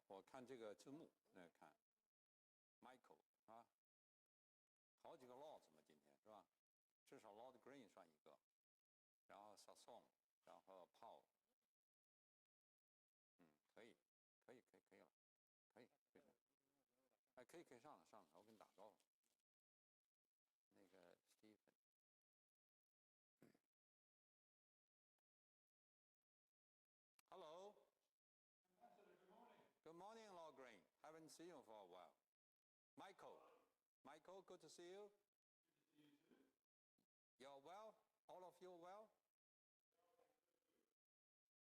我看这个字幕，看 Michael 啊，好几个 Lord 嘛，今天是吧？至少 Lord Green 算一个，然后 Sasson， 然后 Paul， 可以了，可以了，可以上了，我给你打招呼。那个 Stephen。Hello。Good morning, Lord Green. Haven't seen you for a while. Michael, good to see you. You're well? All of you well?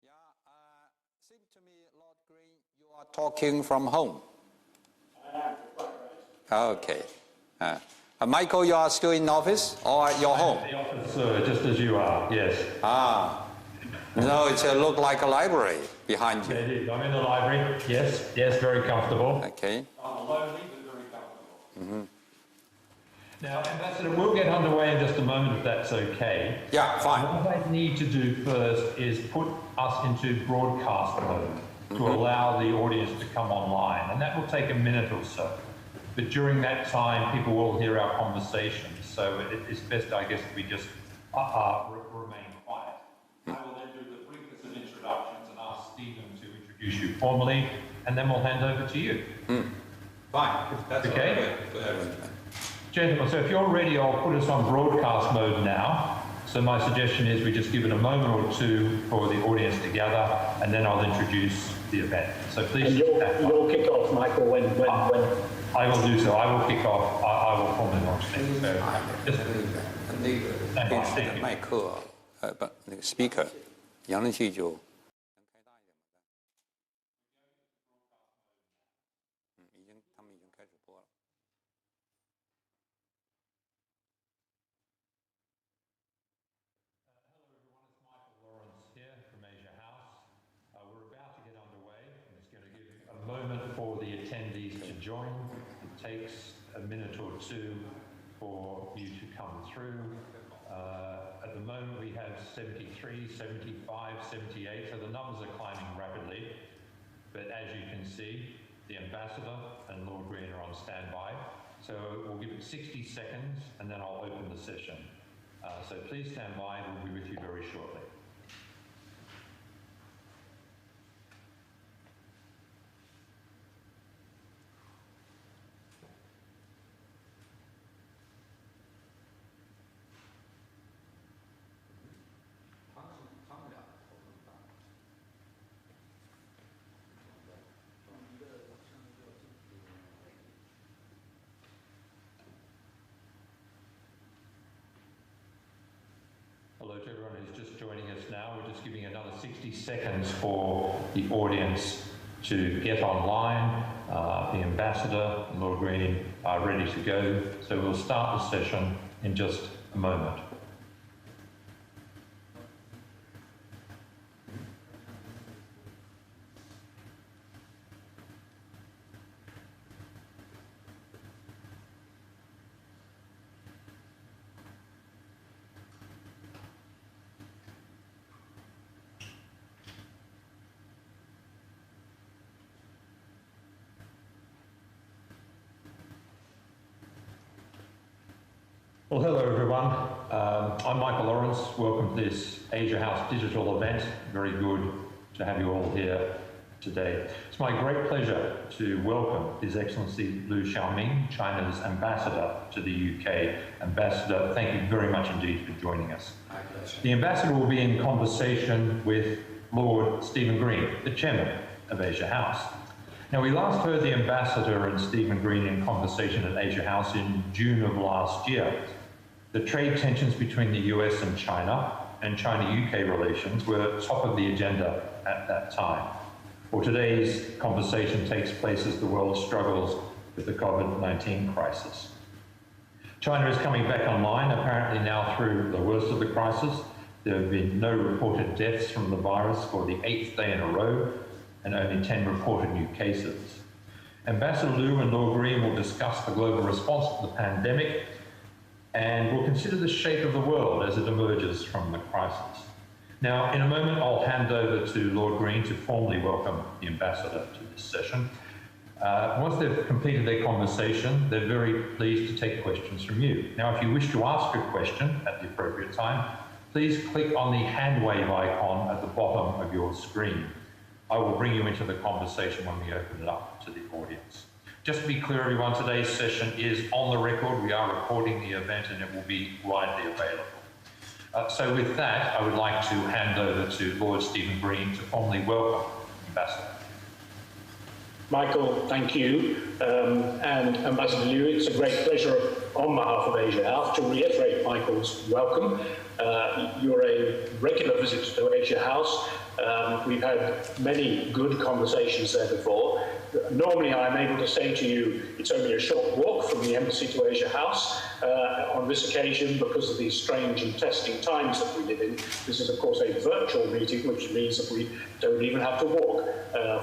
Yeah, seems to me, Lord Green, you are talking from home. Okay. Michael, you are still in office or at your home? The office, just as you are, yes. No, it looks like a library behind you. It is. I'm in the library. Yes, very comfortable. Okay. Lonely, but very comfortable. Now, Ambassador, we'll get underway in just a moment if that's okay. Yeah, fine. What I need to do first is put us into broadcast mode to allow the audience to come online, and that will take a minute or so. But during that time, people will hear our conversation, so it's best, I guess, if we just remain quiet. I will then do the briefest of introductions and ask Stephen to introduce you formally, and then we'll hand over to you. Fine. That's okay. Go ahead. Gentlemen, so if you're ready, I'll put us on broadcast mode now. So my suggestion is we just give it a moment or two for the audience to gather, and then I'll introduce the event. So please. And you'll kick off, Michael, when. I will do so. I will kick off. I will formally launch things. So那个麦克，不，那个 speaker， 扬声器就。他们已经开始播了。Hello everyone, it's Michael Lawrence here from Asia House. We're about to get underway, and it's going to give a moment for the attendees to join. It takes a minute or two for you to come through. At the moment we have 73, 75, 78, so the numbers are climbing rapidly. But as you can see, the Ambassador and Lord Green are on standby. So we'll give it 60 seconds and then I'll open the session. So please stand by, we'll be with you very shortly. Hello to everyone who's just joining us now. We're just giving another 60 seconds for the audience to get online. The Ambassador and Lord Green are ready to go. So we'll start the session in just a moment. Well, hello everyone. I'm Michael Lawrence. Welcome to this Asia House digital event. Very good to have you all here today. It's my great pleasure to welcome His Excellency Liu Xiaoming, China's ambassador to the UK. Ambassador, thank you very much indeed for joining us. My pleasure. The ambassador will be in conversation with Lord Stephen Green, the chairman of Asia House. Now, we last heard the ambassador and Stephen Green in conversation at Asia House in June of last year. The trade tensions between the US and China-UK relations were top of the agenda at that time. Well, today's conversation takes place as the world struggles with the COVID-19 crisis. China is coming back online, apparently now through the worst of the crisis. There have been no reported deaths from the virus for the 8th day in a row, and only 10 reported new cases. Ambassador Liu and Lord Green will discuss the global response to the pandemic and we'll consider the shape of the world as it emerges from the crisis. Now, in a moment, I'll hand over to Lord Green to formally welcome the ambassador to this session. Once they've completed their conversation, they're very pleased to take questions from you. Now, if you wish to ask a question at the appropriate time, please click on the hand wave icon at the bottom of your screen. I will bring you into the conversation when we open it up to the audience. Just to be clear, everyone, today's session is on the record. We are recording the event and it will be widely available. So with that, I would like to hand over to Lord Stephen Green to formally welcome the Ambassador. Michael, thank you. And Ambassador Liu, it's a great pleasure on behalf of Asia House to reiterate Michael's welcome. You're a regular visitor to Asia House. We've had many good conversations there before. Normally, I'm able to say to you, it's only a short walk from the embassy to Asia House. On this occasion, because of these strange and testing times that we live in, this is, of course, a virtual meeting, which means that we don't even have to walk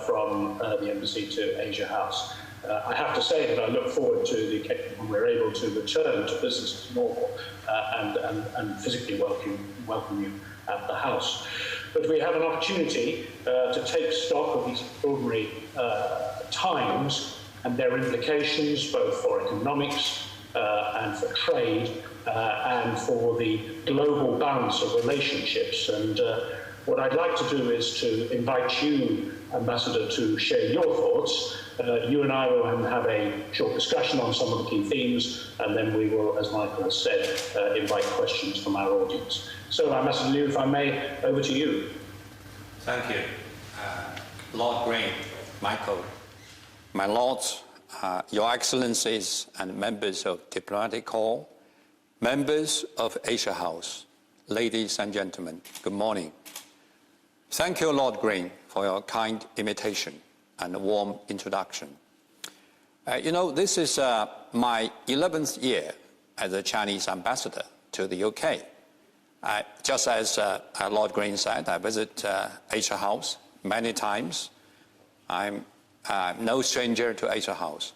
from the embassy to Asia House. I have to say that I look forward to the occasion when we're able to return to business as normal and physically welcome you at the House. But we have an opportunity to take stock of these extraordinary times and their implications both for economics and for trade and for the global balance of relationships. And what I'd like to do is to invite you, Ambassador, to share your thoughts. You and I will have a short discussion on some of the key themes, and then we will, as Michael has said, invite questions from our audience. So, Ambassador Liu, if I may, over to you. Thank you. Lord Green, Michael, my lords, your excellencies and members of diplomatic corps, members of Asia House, ladies and gentlemen, good morning. Thank you, Lord Green, for your kind invitation and a warm introduction. You know, this is my 11th year as a Chinese ambassador to the UK. Just as Lord Green said, I visit Asia House many times. I'm no stranger to Asia House.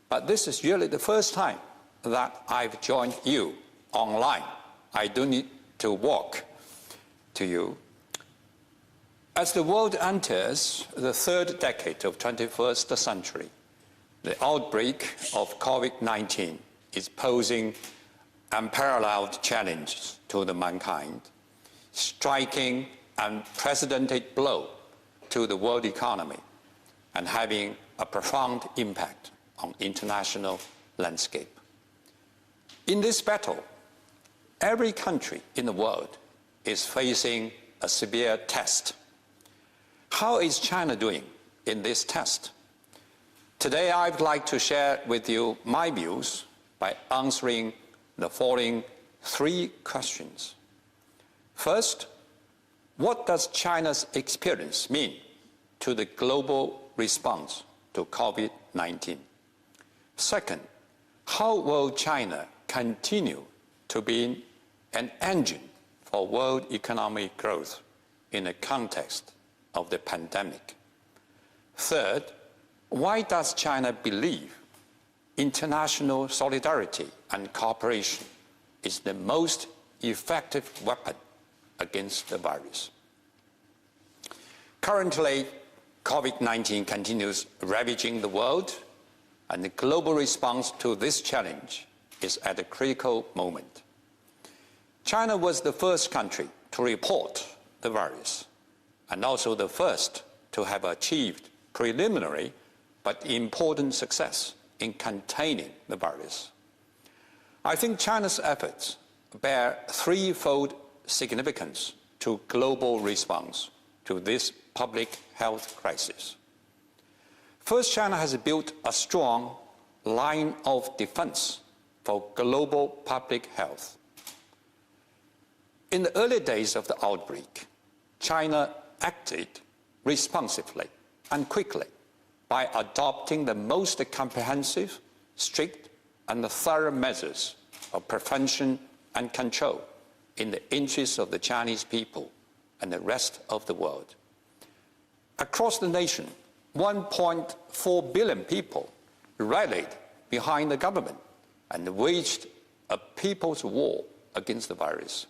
But this is really the first time that I've joined you online. I do need to walk to you. As the world enters the third decade of 21st century, the outbreak of COVID-19 is posing unparalleled challenges to the mankind, striking an unprecedented blow to the world economy and having a profound impact on international landscape. In this battle, every country in the world is facing a severe test. How is China doing in this test? Today, I'd like to share with you my views by answering the following three questions. First, what does China's experience mean to the global response to COVID-19? Second, how will China continue to be an engine for world economic growth in the context of the pandemic? Third, why does China believe international solidarity and cooperation is the most effective weapon against the virus? Currently, COVID-19 continues ravaging the world, and the global response to this challenge is at a critical moment. China was the first country to report the virus, and also the first to have achieved preliminary but important success in containing the virus. I think China's efforts bear threefold significance to global response to this public health crisis. First, China has built a strong line of defense for global public health. In the early days of the outbreak, China acted responsively and quickly by adopting the most comprehensive, strict, and thorough measures of prevention and control in the interests of the Chinese people and the rest of the world. Across the nation, 1.4 billion people rallied behind the government and waged a people's war against the virus.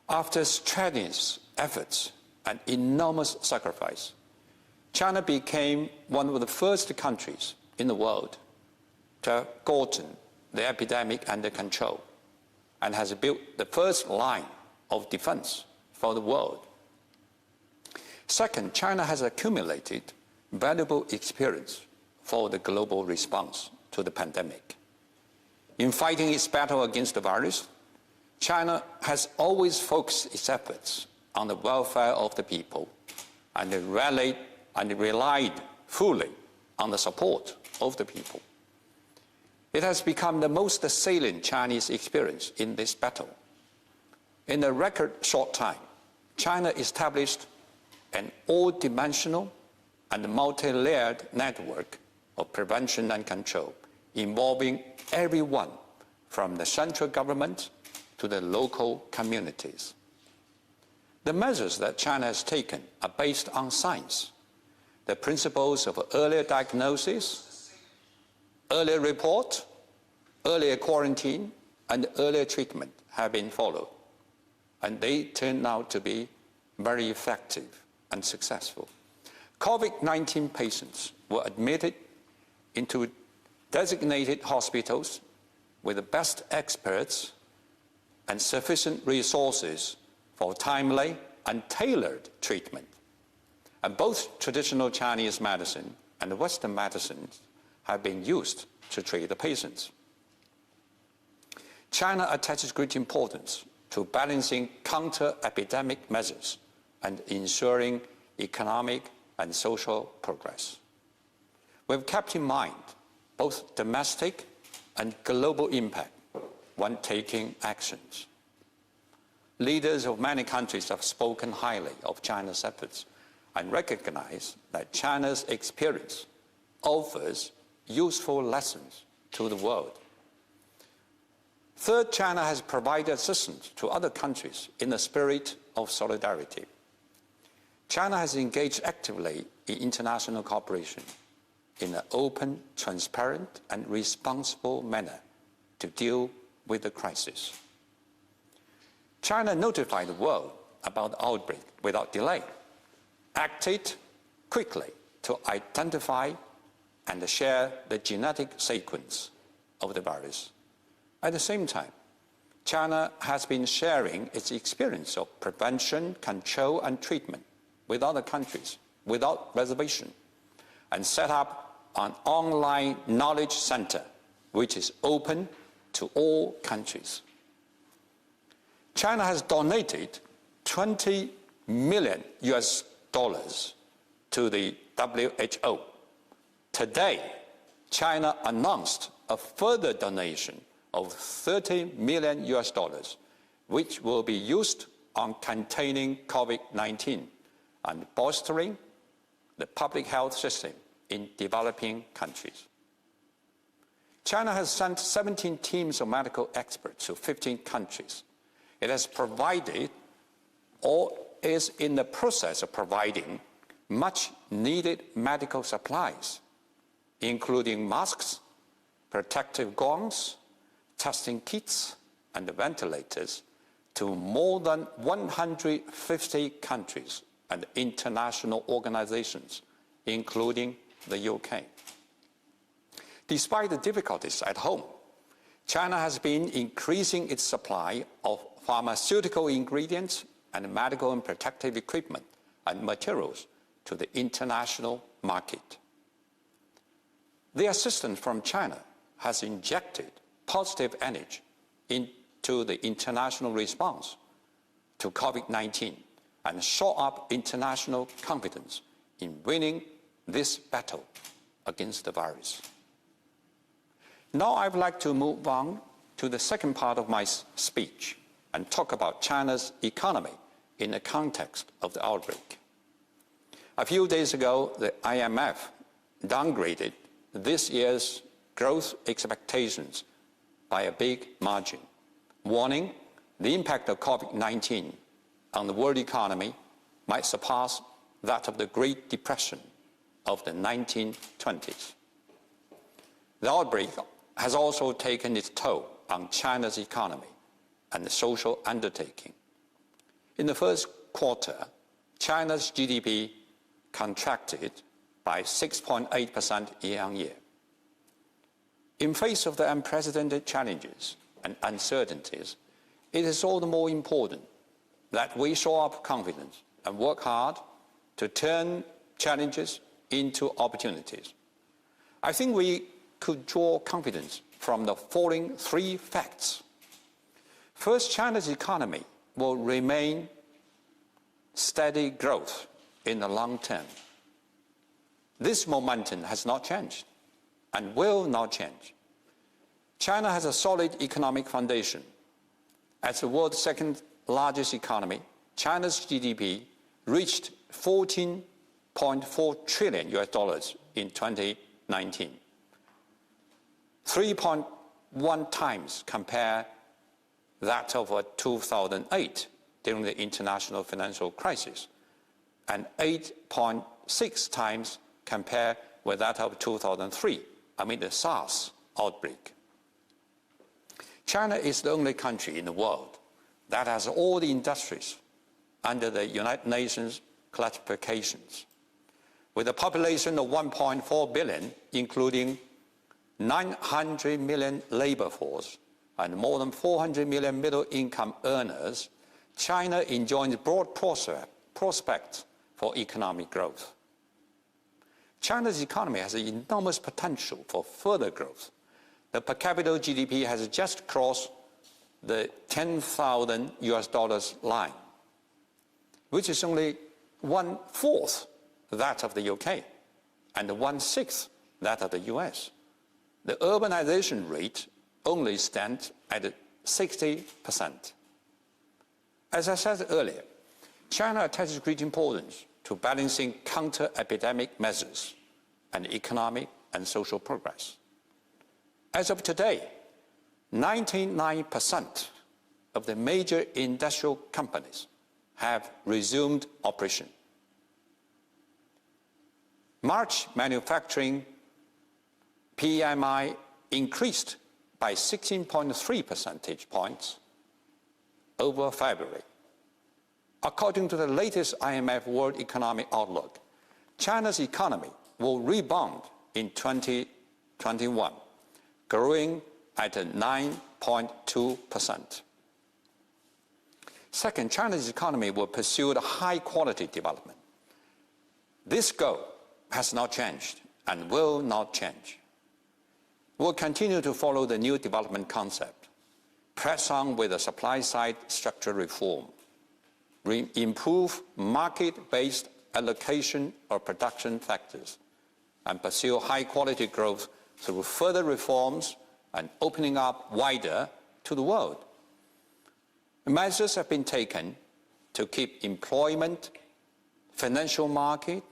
After strenuous efforts and enormous sacrifice, China became one of the first countries in the world to have gotten the epidemic under control and has built the first line of defense for the world. Second, China has accumulated valuable experience for the global response to the pandemic. In fighting its battle against the virus, China has always focused its efforts on the welfare of the people and relied fully on the support of the people. It has become the most salient Chinese experience in this battle. In a record short time, China established an all-dimensional and multi-layered network of prevention and control involving everyone from the central government to the local communities. The measures that China has taken are based on science. The principles of earlier diagnosis, earlier report, earlier quarantine, and earlier treatment have been followed, and they turned out to be very effective and successful. COVID-19 patients were admitted into designated hospitals with the best experts and sufficient resources for timely and tailored treatment. And both traditional Chinese medicine and Western medicines have been used to treat the patients. China attaches great importance to balancing counter-epidemic measures and ensuring economic and social progress. We've kept in mind both domestic and global impact when taking actions. Leaders of many countries have spoken highly of China's efforts and recognize that China's experience offers useful lessons to the world. Third, China has provided assistance to other countries in the spirit of solidarity. China has engaged actively in international cooperation in an open, transparent, and responsible manner to deal with the crisis. China notified the world about the outbreak without delay, acted quickly to identify and share the genetic sequence of the virus. At the same time, China has been sharing its experience of prevention, control, and treatment with other countries without reservation, and set up an online knowledge center which is open to all countries. China has donated $20 million to the WHO. Today, China announced a further donation of $30 million, which will be used on containing COVID-19 and bolstering the public health system in developing countries. China has sent 17 teams of medical experts to 15 countries. It has provided or is in the process of providing much needed medical supplies, including masks, protective gowns, testing kits, and ventilators to more than 150 countries and international organizations, including the UK. Despite the difficulties at home, China has been increasing its supply of pharmaceutical ingredients and medical and protective equipment and materials to the international market. The assistance from China has injected positive energy into the international response to COVID-19 and shore up international confidence in winning this battle against the virus. Now I would like to move on to the second part of my speech and talk about China's economy in the context of the outbreak. A few days ago, the IMF downgraded this year's growth expectations by a big margin, warning the impact of COVID-19 on the world economy might surpass that of the Great Depression of the 1920s. The outbreak has also taken its toll on China's economy and social undertaking. In the first quarter, China's GDP contracted by 6.8% year-on-year. In face of the unprecedented challenges and uncertainties, it is all the more important that we show up confidence and work hard to turn challenges into opportunities. I think we could draw confidence from the following three facts. First, China's economy will remain steady growth in the long term. This momentum has not changed and will not change. China has a solid economic foundation. As the world's second largest economy, China's GDP reached $14.4 trillion in 2019, 3.1 times compare that of 2008 during the international financial crisis, and 8.6 times compare with that of 2003 amid the SARS outbreak. China is the only country in the world that has all the industries under the United Nations classifications. With a population of 1.4 billion, including 900 million labor force and more than 400 million middle-income earners, China enjoys broad prospects for economic growth. China's economy has enormous potential for further growth. The per capita GDP has just crossed the $10,000 line, which is only 1/4 that of the UK and 1/6 that of the US. The urbanization rate only stands at 60%. As I said earlier, China attaches great importance to balancing counter-epidemic measures and economic and social progress. As of today, 99% of the major industrial companies have resumed operation. March manufacturing PMI increased by 16.3 percentage points over February. According to the latest IMF World Economic Outlook, China's economy will rebound in 2021, growing at 9.2%. Second, China's economy will pursue the high-quality development. This goal has not changed and will not change. We'll continue to follow the new development concept, press on with the supply-side structural reform, improve market-based allocation of production factors, and pursue high-quality growth through further reforms and opening up wider to the world. Measures have been taken to keep employment, financial market,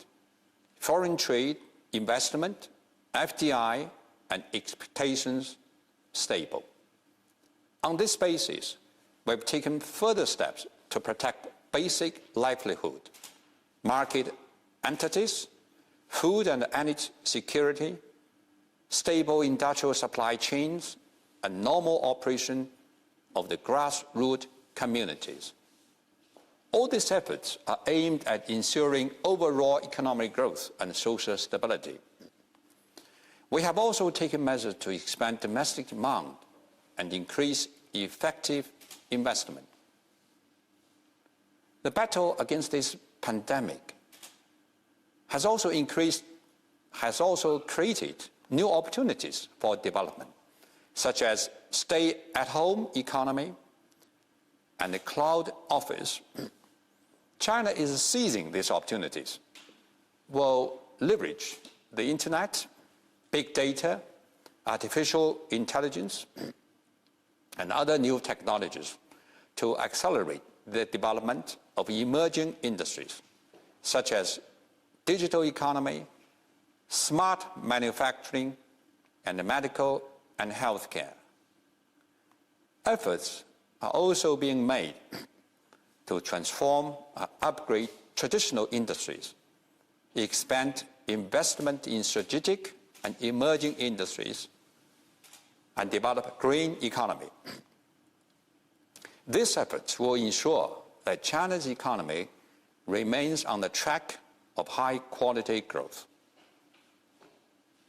foreign trade, investment, FDI, and expectations stable. On this basis, we've taken further steps to protect basic livelihood, market entities, food and energy security, stable industrial supply chains, and normal operation of the grassroots communities. All these efforts are aimed at ensuring overall economic growth and social stability. We have also taken measures to expand domestic demand and increase effective investment. The battle against this pandemic has also created new opportunities for development, such as stay-at-home economy and the cloud office. China is seizing these opportunities, will leverage the internet, big data, artificial intelligence, and other new technologies to accelerate the development of emerging industries, such as digital economy, smart manufacturing, and medical and healthcare. Efforts are also being made to transform and upgrade traditional industries, expand investment in strategic and emerging industries, and develop green economy. These efforts will ensure that China's economy remains on the track of high-quality growth.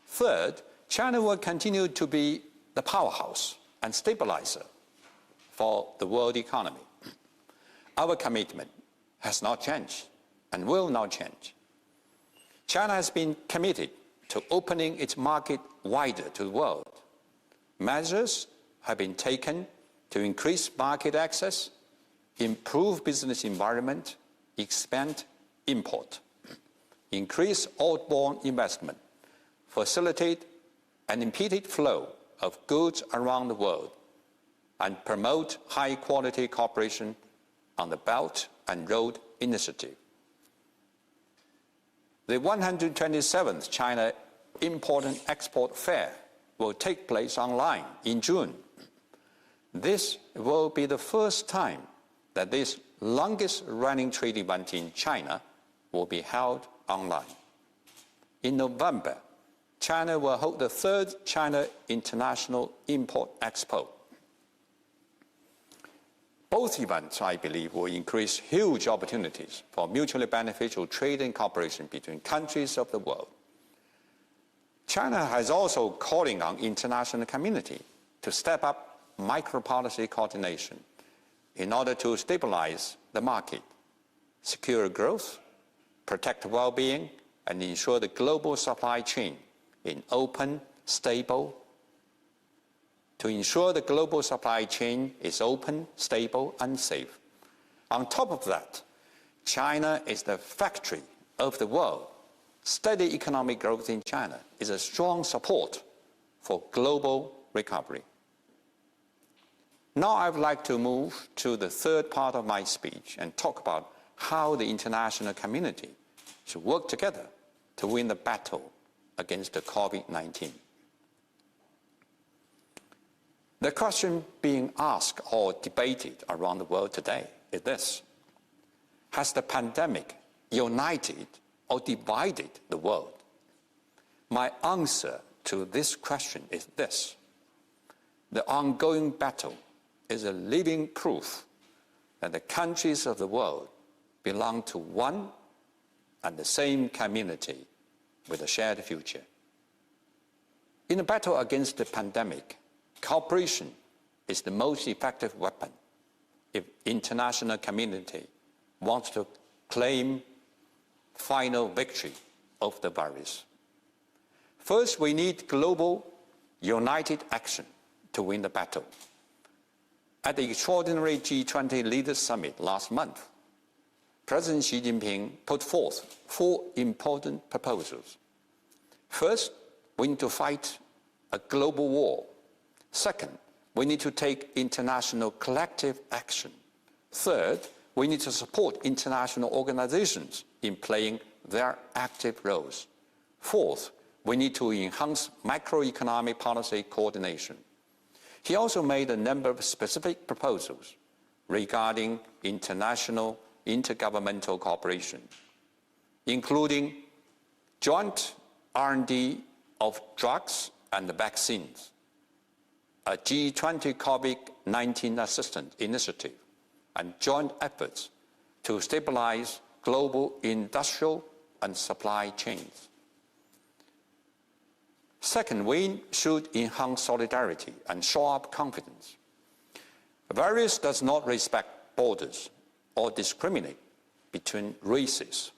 Third, China will continue to be the powerhouse and stabilizer for the world economy. Our commitment has not changed and will not change. China has been committed to opening its market wider to the world. Measures have been taken to increase market access, improve business environment, expand import, increase outbound investment, facilitate an impeded flow of goods around the world, and promote high-quality cooperation on the Belt and Road Initiative. The 127th China Import and Export Fair will take place online in June. This will be the first time that this longest-running trade event in China will be held online. In November, China will hold the third China International Import Expo. Both events, I believe, will increase huge opportunities for mutually beneficial trade and cooperation between countries of the world. China has also calling on international community to step up micro-policy coordination in order to stabilize the market, secure growth, protect well-being, and ensure the global supply chain in open, stable, to ensure the global supply chain is open, stable, and safe. On top of that, China is the factory of the world. Steady economic growth in China is a strong support for global recovery. Now I would like to move to the third part of my speech and talk about how the international community should work together to win the battle against the COVID-19. The question being asked or debated around the world today is this: has the pandemic united or divided the world? My answer to this question is this: the ongoing battle is a living proof that the countries of the world belong to one and the same community with a shared future. In the battle against the pandemic, cooperation is the most effective weapon if international community wants to claim final victory of the virus. First, we need global united action to win the battle. At the extraordinary G20 Leaders Summit last month, President Xi Jinping put forth 4 important proposals. First, we need to fight a global war. Second, we need to take international collective action. Third, we need to support international organizations in playing their active roles. Fourth, we need to enhance macroeconomic policy coordination. He also made a number of specific proposals regarding international intergovernmental cooperation, including joint R&D of drugs and vaccines, a G20 COVID-19 assistance initiative, and joint efforts to stabilize global industrial and supply chains. Second, we should enhance solidarity and shore up confidence. The virus does not respect borders or discriminate between races.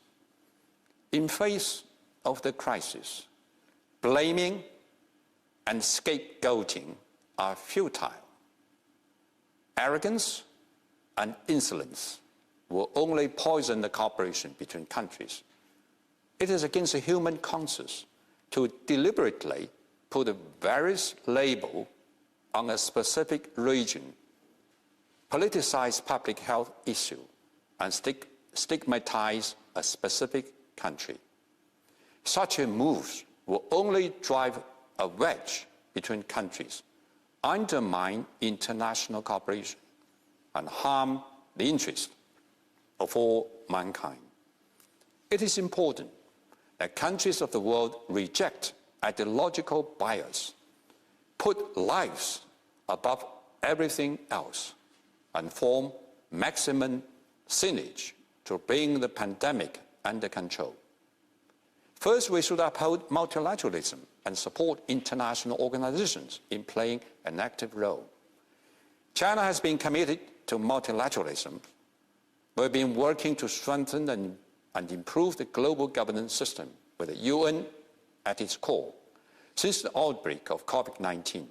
In face of the crisis, blaming and scapegoating are futile. Arrogance and insolence will only poison the cooperation between countries. It is against the human conscience to deliberately put a virus label on a specific region, politicize public health issue, and stigmatize a specific country. Such a move will only drive a wedge between countries, undermine international cooperation, and harm the interest of all mankind. It is important that countries of the world reject ideological bias, put lives above everything else and form maximum synergy to bring the pandemic under control. First, we should uphold multilateralism and support international organizations in playing an active role. China has been committed to multilateralism. We've been working to strengthen and improve the global governance system with the UN at its core. Since the outbreak of COVID-19,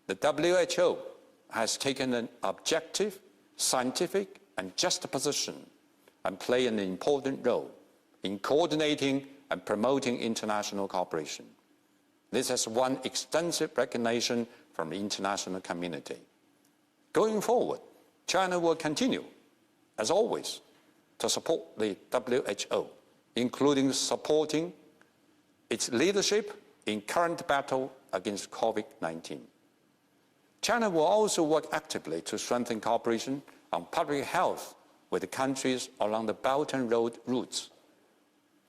the WHO has taken an objective, scientific, and just position and play an important role in coordinating and promoting international cooperation. This has won extensive recognition from the international community. Going forward, China will continue, as always, to support the WHO, including supporting its leadership in current battle against COVID-19. China will also work actively to strengthen cooperation on public health with the countries along the Belt and Road routes,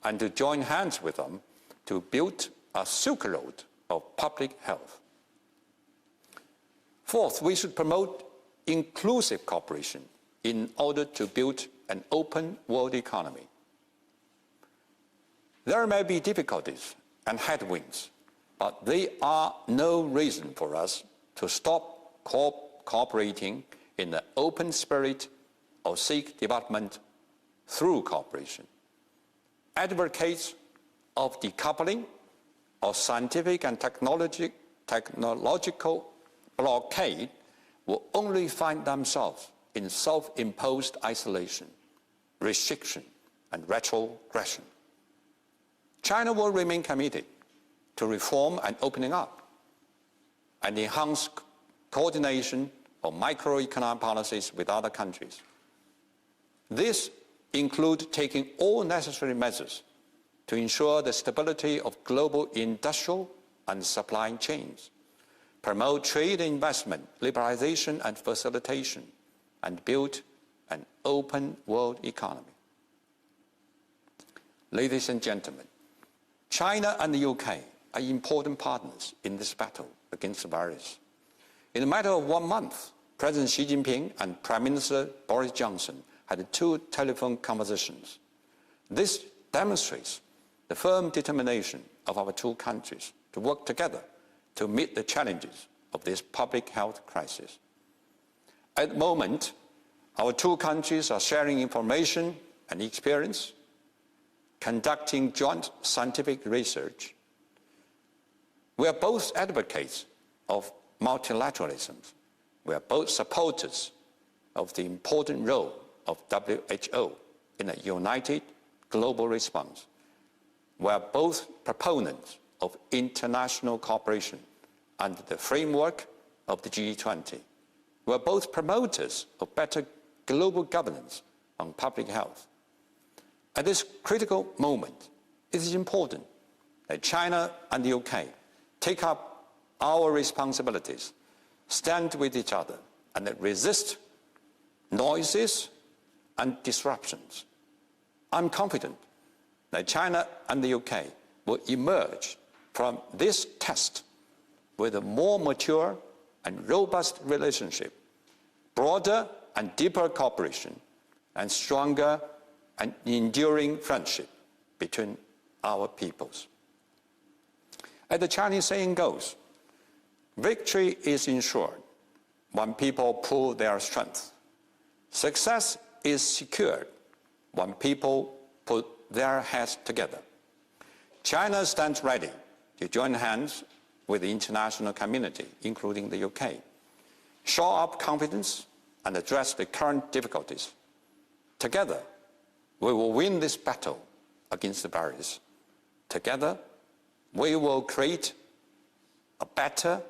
and to join hands with them to build a Silk Road of public health. Fourth, we should promote inclusive cooperation in order to build an open world economy. There may be difficulties and headwinds, but they are no reason for us to stop cooperating in the open spirit or seek development through cooperation. Advocates of decoupling or scientific and technological blockade will only find themselves in self-imposed isolation, restriction, and retrogression. China will remain committed to reform and opening up, and enhance coordination of microeconomic policies with other countries. This includes taking all necessary measures to ensure the stability of global industrial and supply chains, promote trade and investment, liberalization and facilitation, and build an open world economy. Ladies and gentlemen, China and the UK are important partners in this battle against the virus. In a matter of 1 month, President Xi Jinping and Prime Minister Boris Johnson had 2 telephone conversations. This demonstrates the firm determination of our 2 countries to work together to meet the challenges of this public health crisis. At the moment, our 2 countries are sharing information and experience, conducting joint scientific research. We are both advocates of multilateralism. We are both supporters of the important role of WHO in a united global response. We are both proponents of international cooperation under the framework of the G20. We are both promoters of better global governance on public health. At this critical moment, it is important that China and the UK take up our responsibilities, stand with each other, and resist noises and disruptions. I'm confident that China and the UK will emerge from this test with a more mature and robust relationship, broader and deeper cooperation, and stronger and enduring friendship between our peoples. As the Chinese saying goes, victory is ensured when people pool their strength. Success is secured when people put their heads together. China stands ready to join hands with the international community, including the UK, shore up confidence and address the current difficulties. Together, we will win this battle against the virus. Together, we will create a better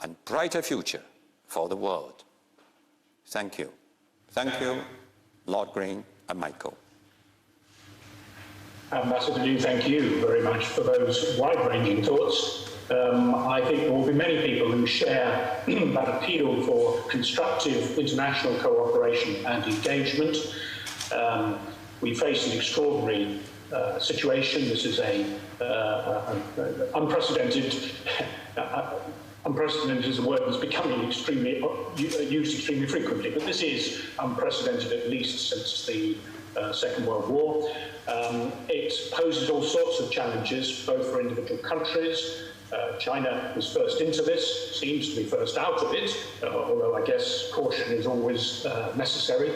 and brighter future for the world. Thank you. Thank you, Lord Green and Michael. Ambassador Liu, thank you very much for those wide-ranging thoughts. I think there will be many people who share that appeal for constructive international cooperation and engagement. We face an extraordinary situation. This is an unprecedented unprecedented is a word that's becoming used extremely frequently, but this is unprecedented at least since the Second World War. It poses all sorts of challenges, both for individual countries. China was first into this, seems to be first out of it, although I guess caution is always necessary.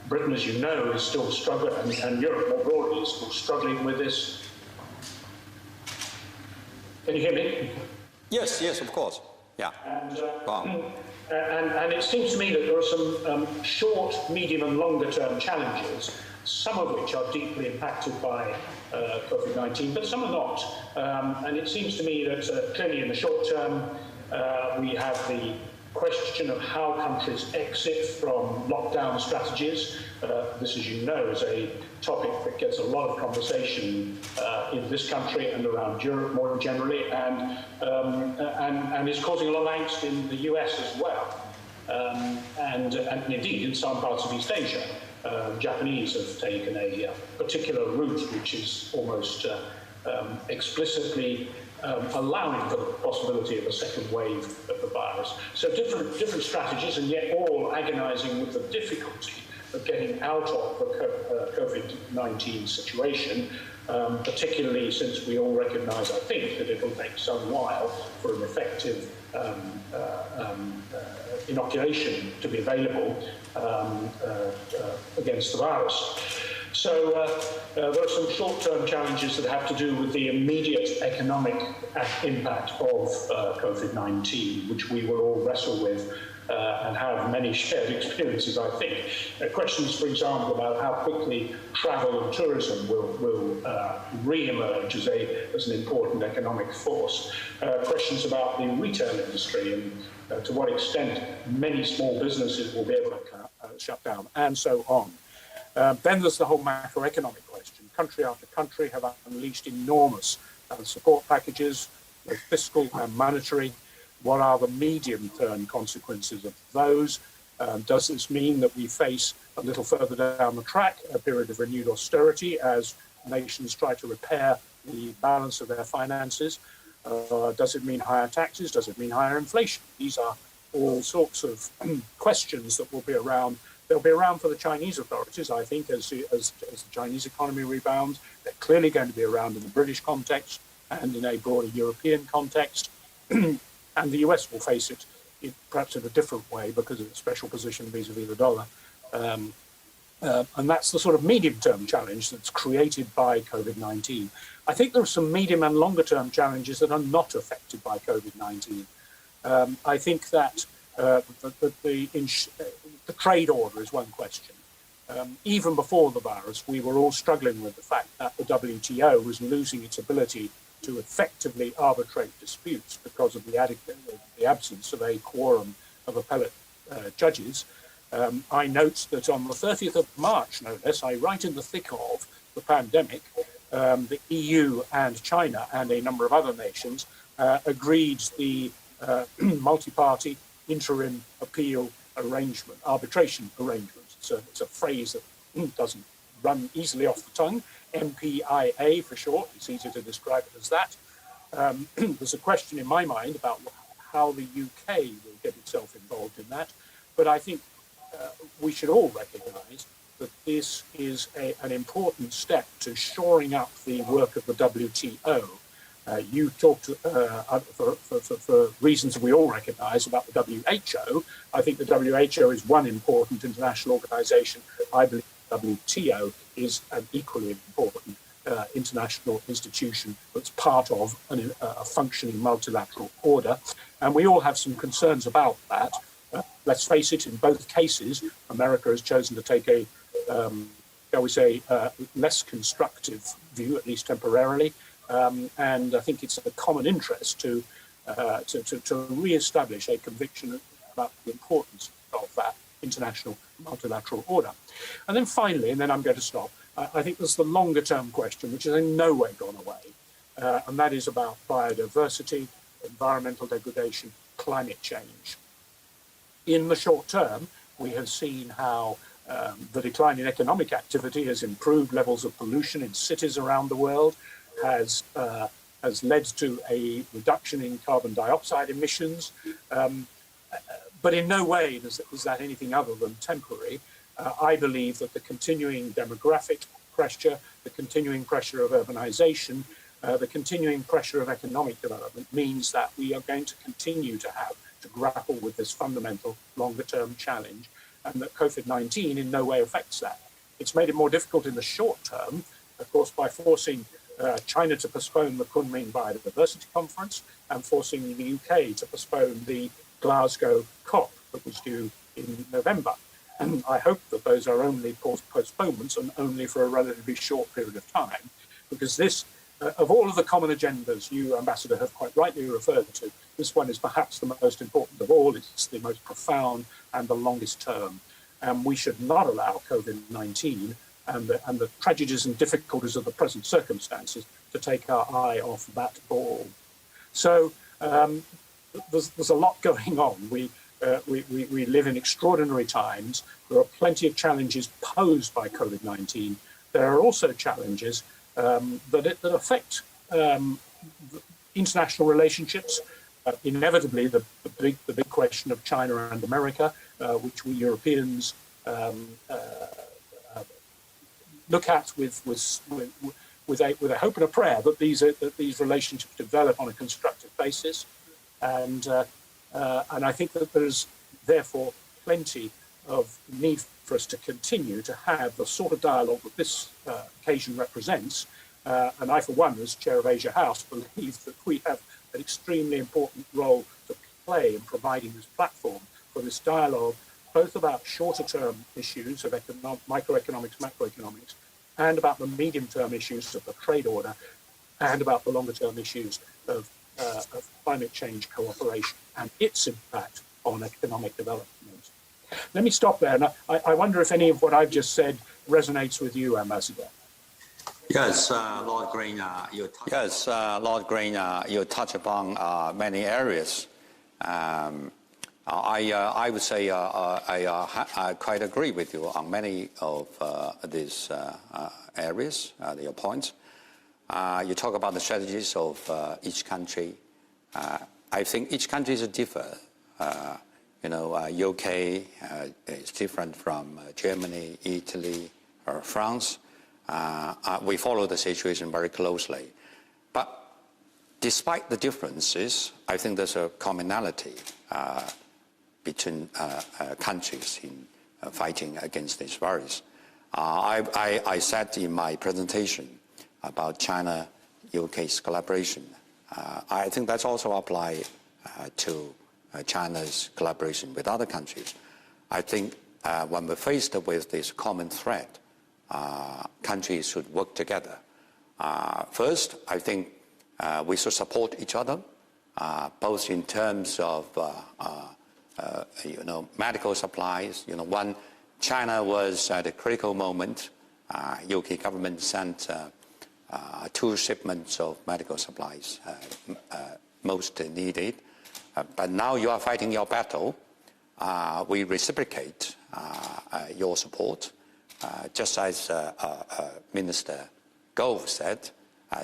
Britain, as you know, is still struggling, and Europe more broadly is still struggling with this. Can you hear me? Yes, yes, of course. Yeah. And it seems to me that there are some short, medium and longer term challenges, some of which are deeply impacted by COVID-19, but some are not. And it seems to me that clearly in the short term, we have the question of how countries exit from lockdown strategies. This, as you know, is a topic that gets a lot of conversation in this country and around Europe more generally, and is causing a lot of angst in the US as well, and indeed in some parts of East Asia. Japanese have taken a particular route which is almost explicitly allowing for the possibility of a second wave of the virus. So different strategies, and yet all agonizing with the difficulty of getting out of the COVID-19 situation, particularly since we all recognize, I think, that it'll take some while for an effective inoculation to be available against the virus. So there are some short-term challenges that have to do with the immediate economic impact of COVID-19, which we will all wrestle with and have many shared experiences, I think. Questions, for example, about how quickly travel and tourism will re-emerge as an important economic force. Questions about the retail industry and to what extent many small businesses will be able to shut down, and so on. Then there's the whole macroeconomic question. Country after country have unleashed enormous support packages, both fiscal and monetary. What are the medium-term consequences of those? Does this mean that we face a little further down the track a period of renewed austerity as nations try to repair the balance of their finances? Does it mean higher taxes? Does it mean higher inflation? These are all sorts of questions that will be around. They'll be around for the Chinese authorities, I think, as the Chinese economy rebounds. They're clearly going to be around in the British context and in a broader European context. And the US will face it perhaps in a different way because of its special position vis-a-vis the dollar. And that's the sort of medium-term challenge that's created by COVID-19. I think there are some medium and longer-term challenges that are not affected by COVID-19. I think that the trade order is one question. Even before the virus, we were all struggling with the fact that the WTO was losing its ability to effectively arbitrate disputes because of the absence of a quorum of appellate judges. I note that on the 30th of March, no less, right in the thick of the pandemic, the EU and China and a number of other nations agreed the multi-party interim appeal arrangement, arbitration arrangements. It's a phrase that doesn't run easily off the tongue. MPIA for short, it's easier to describe it as that. There's a question in my mind about how the UK will get itself involved in that, but I think we should all recognise that this is an important step to shoring up the work of the WTO. You talked for reasons we all recognise about the WHO. I think the WHO is one important international organisation. I believe the WTO is an equally important international institution that's part of a functioning multilateral order. And we all have some concerns about that. Let's face it, in both cases, America has chosen to take a, shall we say, less constructive view, at least temporarily. And I think it's a common interest to re-establish a conviction about the importance of that international multilateral order. And then finally, and then I'm going to stop, I think there's the longer term question, which has in no way gone away, and that is about biodiversity, environmental degradation, climate change. In the short term, we have seen how the decline in economic activity has improved levels of pollution in cities around the world, has has led to a reduction in carbon dioxide emissions, but in no way is that anything other than temporary. I believe that the continuing demographic pressure, the continuing pressure of urbanization, the continuing pressure of economic development means that we are going to continue to have to grapple with this fundamental longer-term challenge, and that COVID-19 in no way affects that. It's made it more difficult in the short term, of course, by forcing China to postpone the Kunming Biodiversity Conference and forcing the UK to postpone the Glasgow COP that was due in November. And I hope that those are only postponements and only for a relatively short period of time, because this, of all of the common agendas you, Ambassador, have quite rightly referred to, this one is perhaps the most important of all. It's the most profound and the longest term. And we should not allow COVID-19 and the tragedies and difficulties of the present circumstances to take our eye off that ball. So there's a lot going on. We live in extraordinary times. There are plenty of challenges posed by COVID-19. There are also challenges that affect international relationships. Inevitably, the big question of China and America, which we Europeans look at with a hope and a prayer that these relationships develop on a constructive basis, and I think that there's therefore plenty of need for us to continue to have the sort of dialogue that this occasion represents. And I, for one, as chair of Asia House, believe that we have an extremely important role to play in providing this platform for this dialogue, both about shorter-term issues of microeconomics, macroeconomics, and about the medium-term issues of the trade order, and about the longer-term issues of climate change cooperation and its impact on economic development. Let me stop there. And I wonder if any of what I've just said resonates with you, Ambassador. Yes, Lord Green, you touch upon many areas. I would say I quite agree with you on many of these areas, your points. You talk about the strategies of each country. I think each country is different. UK is different from Germany, Italy, or France. We follow the situation very closely. But despite the differences, I think there's a commonality between countries in fighting against this virus. I said in my presentation about China-UK's collaboration. I think that's also applied to China's collaboration with other countries. I think when we're faced with this common threat, countries should work together. First, I think we should support each other, both in terms of medical supplies. When China was at a critical moment, UK government sent 2 shipments of medical supplies, most needed. But now you are fighting your battle. We reciprocate your support. Just as Minister Gove said,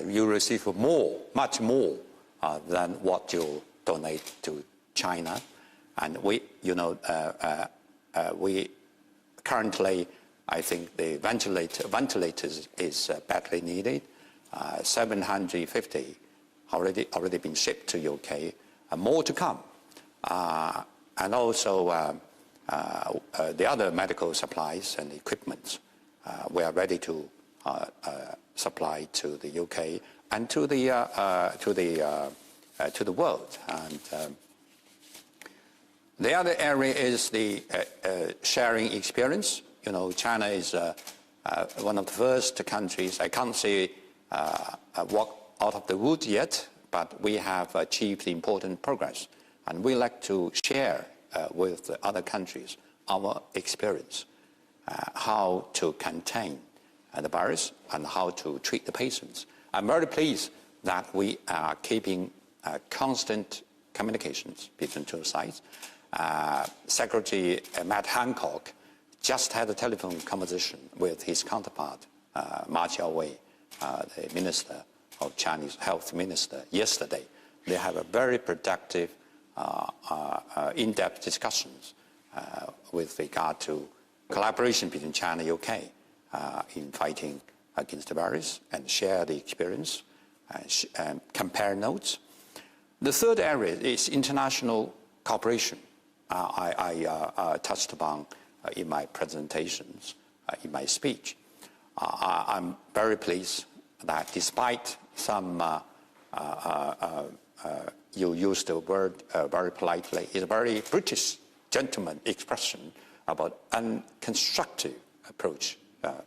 you receive more, much more than what you donate to China. And we currently, I think the ventilators is badly needed. 750 already been shipped to UK, and more to come. And also the other medical supplies and equipment we are ready to supply to the UK and to the world. And the other area is the sharing experience. China is one of the first countries. I can't say walk out of the woods yet, but we have achieved important progress, and we like to share with the other countries our experience, how to contain the virus and how to treat the patients. I'm very pleased that we are keeping constant communications between 2 sides. Secretary Matt Hancock just had a telephone conversation with his counterpart, Ma Xiaoming, the Minister of Chinese health minister yesterday. They have a very productive, in-depth discussions with regard to collaboration between China and UK in fighting against the virus, and share the experience and compare notes. The third area is international cooperation. I touched upon in my presentations, in my speech. I'm very pleased that despite some, you use the word very politely, it's a very British gentleman expression about unconstructive approach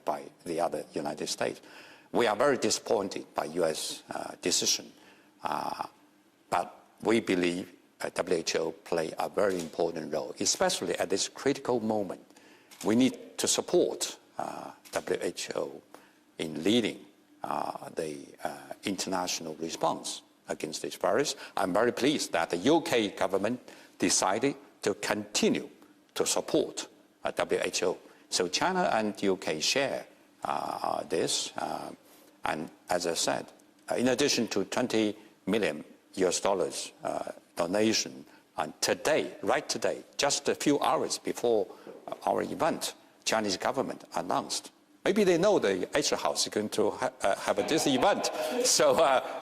by the other United States. We are very disappointed by US decision, but we believe WHO play a very important role, especially at this critical moment. We need to support WHO in leading the international response against this virus. I'm very pleased that the UK government decided to continue to support WHO. So China and UK share this, and as I said, in addition to $20 million donation, and today, right today, just a few hours before our event, Chinese government announced. Maybe they know the Asia House is going to have this event. So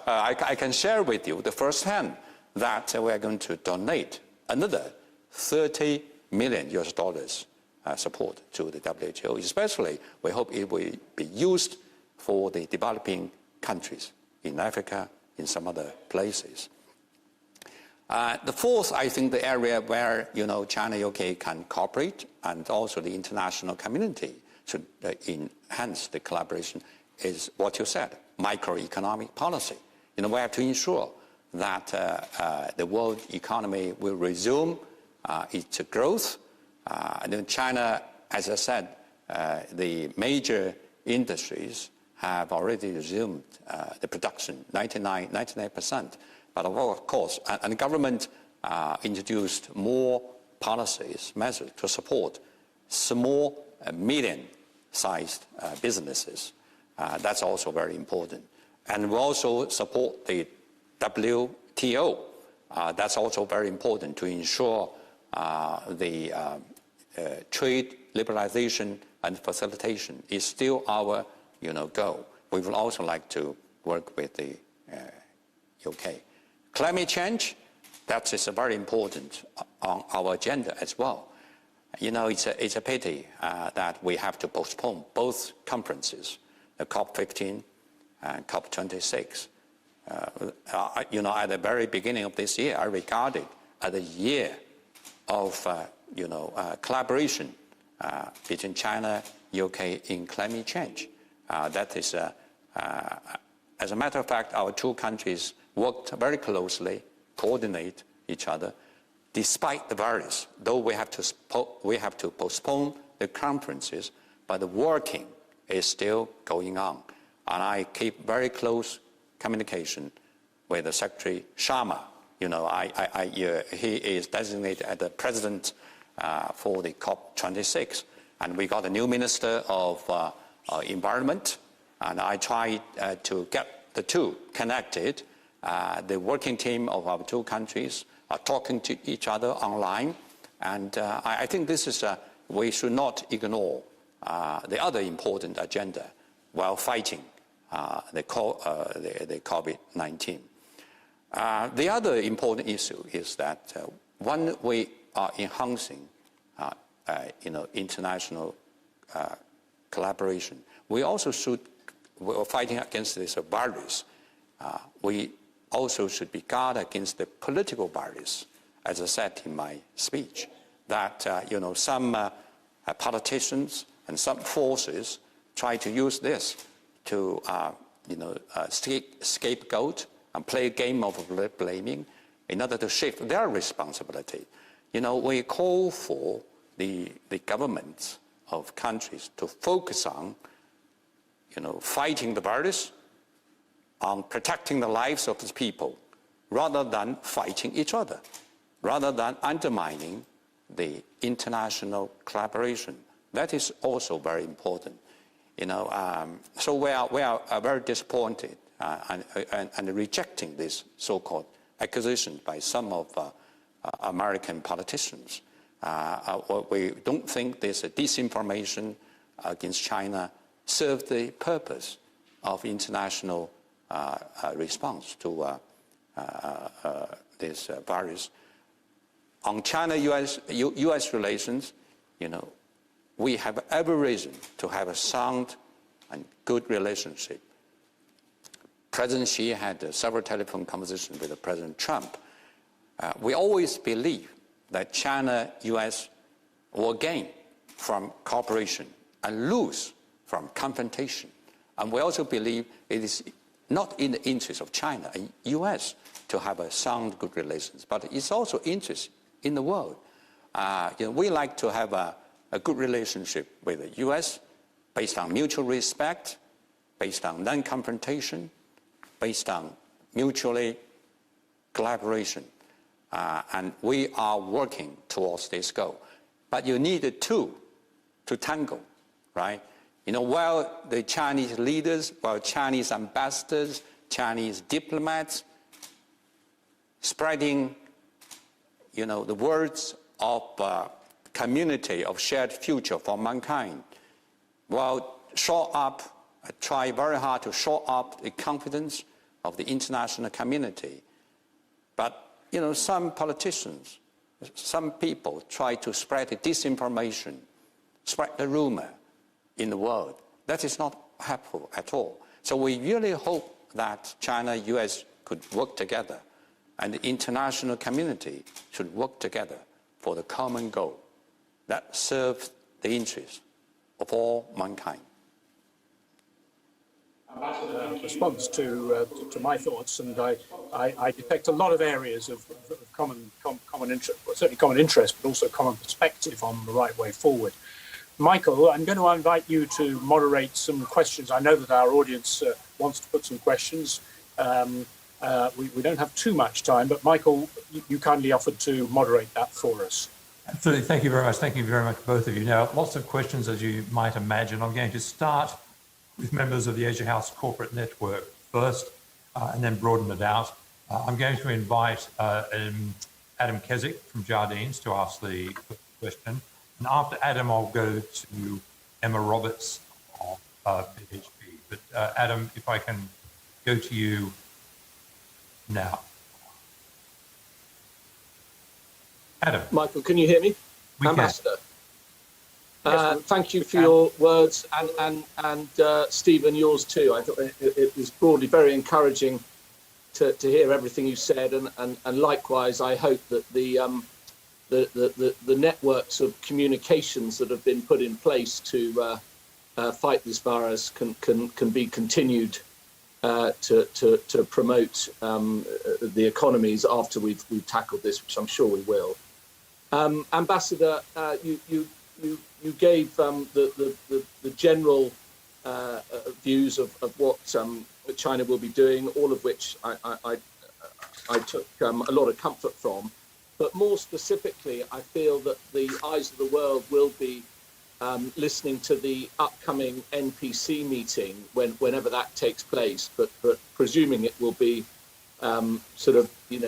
I can share with you the first hand that we are going to donate another $30 million support to the WHO. Especially, we hope it will be used for the developing countries in Africa, in some other places. The fourth, I think, the area where China, UK can cooperate, and also the international community should enhance the collaboration, is what you said, microeconomic policy. We have to ensure that the world economy will resume its growth. And in China, as I said, the major industries have already resumed the production, 99%. But of course, and the government introduced more policies, measures to support small and medium-sized businesses. That's also very important. And we also support the WTO. That's also very important to ensure the trade liberalization and facilitation is still our goal. We would also like to work with the UK. Climate change, that is very important on our agenda as well. It's a pity that we have to postpone both conferences, the COP15 and COP26. At the very beginning of this year, I regarded as a year of collaboration between China, UK in climate change. That is, as a matter of fact, our two countries worked very closely, coordinate each other, despite the virus. Though we have to postpone the conferences, but the working is still going on. And I keep very close communication with the Secretary Sharma. He is designated as the president for the COP26. And we got a new Minister of Environment, and I tried to get the two connected. The working team of our two countries are talking to each other online. And I think this is, we should not ignore the other important agenda while fighting the COVID-19. The other important issue is that when we are enhancing international collaboration, we also should, we're fighting against this virus. We also should be guarded against the political virus, as I said in my speech, that some politicians and some forces try to use this to scapegoat and play a game of blaming in order to shift their responsibility. We call for the governments of countries to focus on fighting the virus, on protecting the lives of the people, rather than fighting each other, rather than undermining the international collaboration. That is also very important. So we are very disappointed and rejecting this so-called accusation by some of American politicians. We don't think this disinformation against China served the purpose of international response to this virus. On China-US relations, we have every reason to have a sound and good relationship. President Xi had several telephone conversations with President Trump. We always believe that China-US will gain from cooperation and lose from confrontation. And we also believe it is not in the interest of China and US to have a sound, good relations, but it's also interest in the world. We like to have a good relationship with the US based on mutual respect, based on non-confrontation, based on mutually collaboration. And we are working towards this goal. But you need two to tango, right? While the Chinese leaders, while Chinese ambassadors, Chinese diplomats spreading, the words of community of shared future for mankind, while try very hard to shore up the confidence of the international community. But, some politicians, some people try to spread the disinformation, spread the rumor in the world. That is not helpful at all. So we really hope that China, US could work together, and the international community should work together for the common goal that serves the interests of all mankind. Response to my thoughts, and I detect a lot of areas of common interest, well, certainly common interest, but also common perspective on the right way forward. Michael, I'm going to invite you to moderate some questions. I know that our audience wants to put some questions. We don't have too much time, but Michael, you kindly offered to moderate that for us. Absolutely. Thank you very much. Thank you very much, both of you. Now, lots of questions, as you might imagine. I'm going to start with members of the Asia House corporate network first, and then broaden it out. I'm going to invite Adam Keswick from Jardines to ask the question. And after Adam, I'll go to Emma Roberts of PHP. But Adam, if I can go to you now. Adam. Michael, can you hear me? We Ambassador. Thank you for your words, and Stephen, yours too. I thought it was broadly very encouraging to hear everything you said, and likewise, I hope that the networks of communications that have been put in place to fight this virus can be continued to promote the economies after we've tackled this, which I'm sure we will. Ambassador, you gave the general views of what China will be doing, all of which I took a lot of comfort from. But more specifically, I feel that the eyes of the world will be listening to the upcoming NPC meeting whenever that takes place, but presuming it will be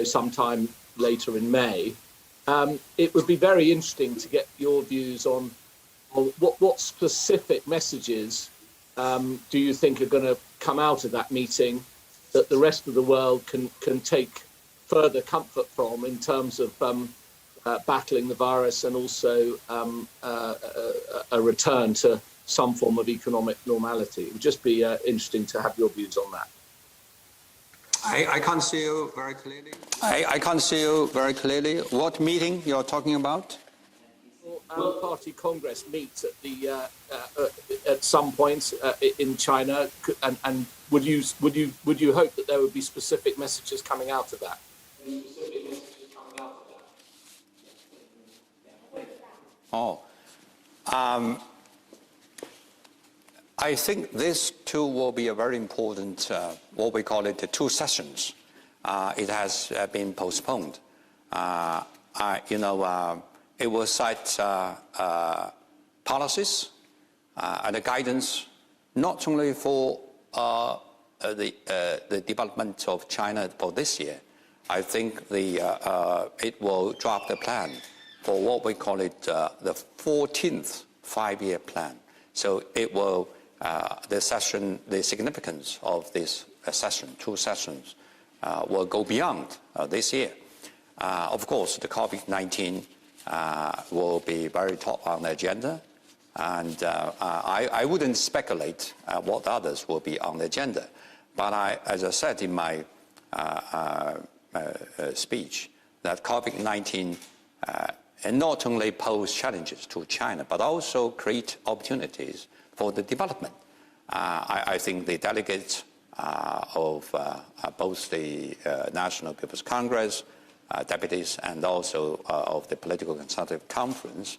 sometime later in May. It would be very interesting to get your views on what specific messages do you think are going to come out of that meeting that the rest of the world can take further comfort from in terms of battling the virus and also a return to some form of economic normality. It would just be interesting to have your views on that. I can't see you very clearly. I can't see you very clearly. What meeting you're talking about? Our party Congress meets at some point in China, and would you hope that there would be specific messages coming out of that? I think this too will be a very important, what we call it, the 2 sessions. It has been postponed. It will set policies and the guidance not only for the development of China for this year, I think it will draft the plan for what we call it the 14th five-year plan. So it will the significance of this session, 2 sessions, will go beyond this year. Of course, the COVID-19 will be very top on the agenda, and I wouldn't speculate what others will be on the agenda. But as I said in my speech, that COVID-19 not only pose challenges to China, but also create opportunities for the development. I think the delegates of both the National People's Congress, deputies, and also of the Political Consultative Conference,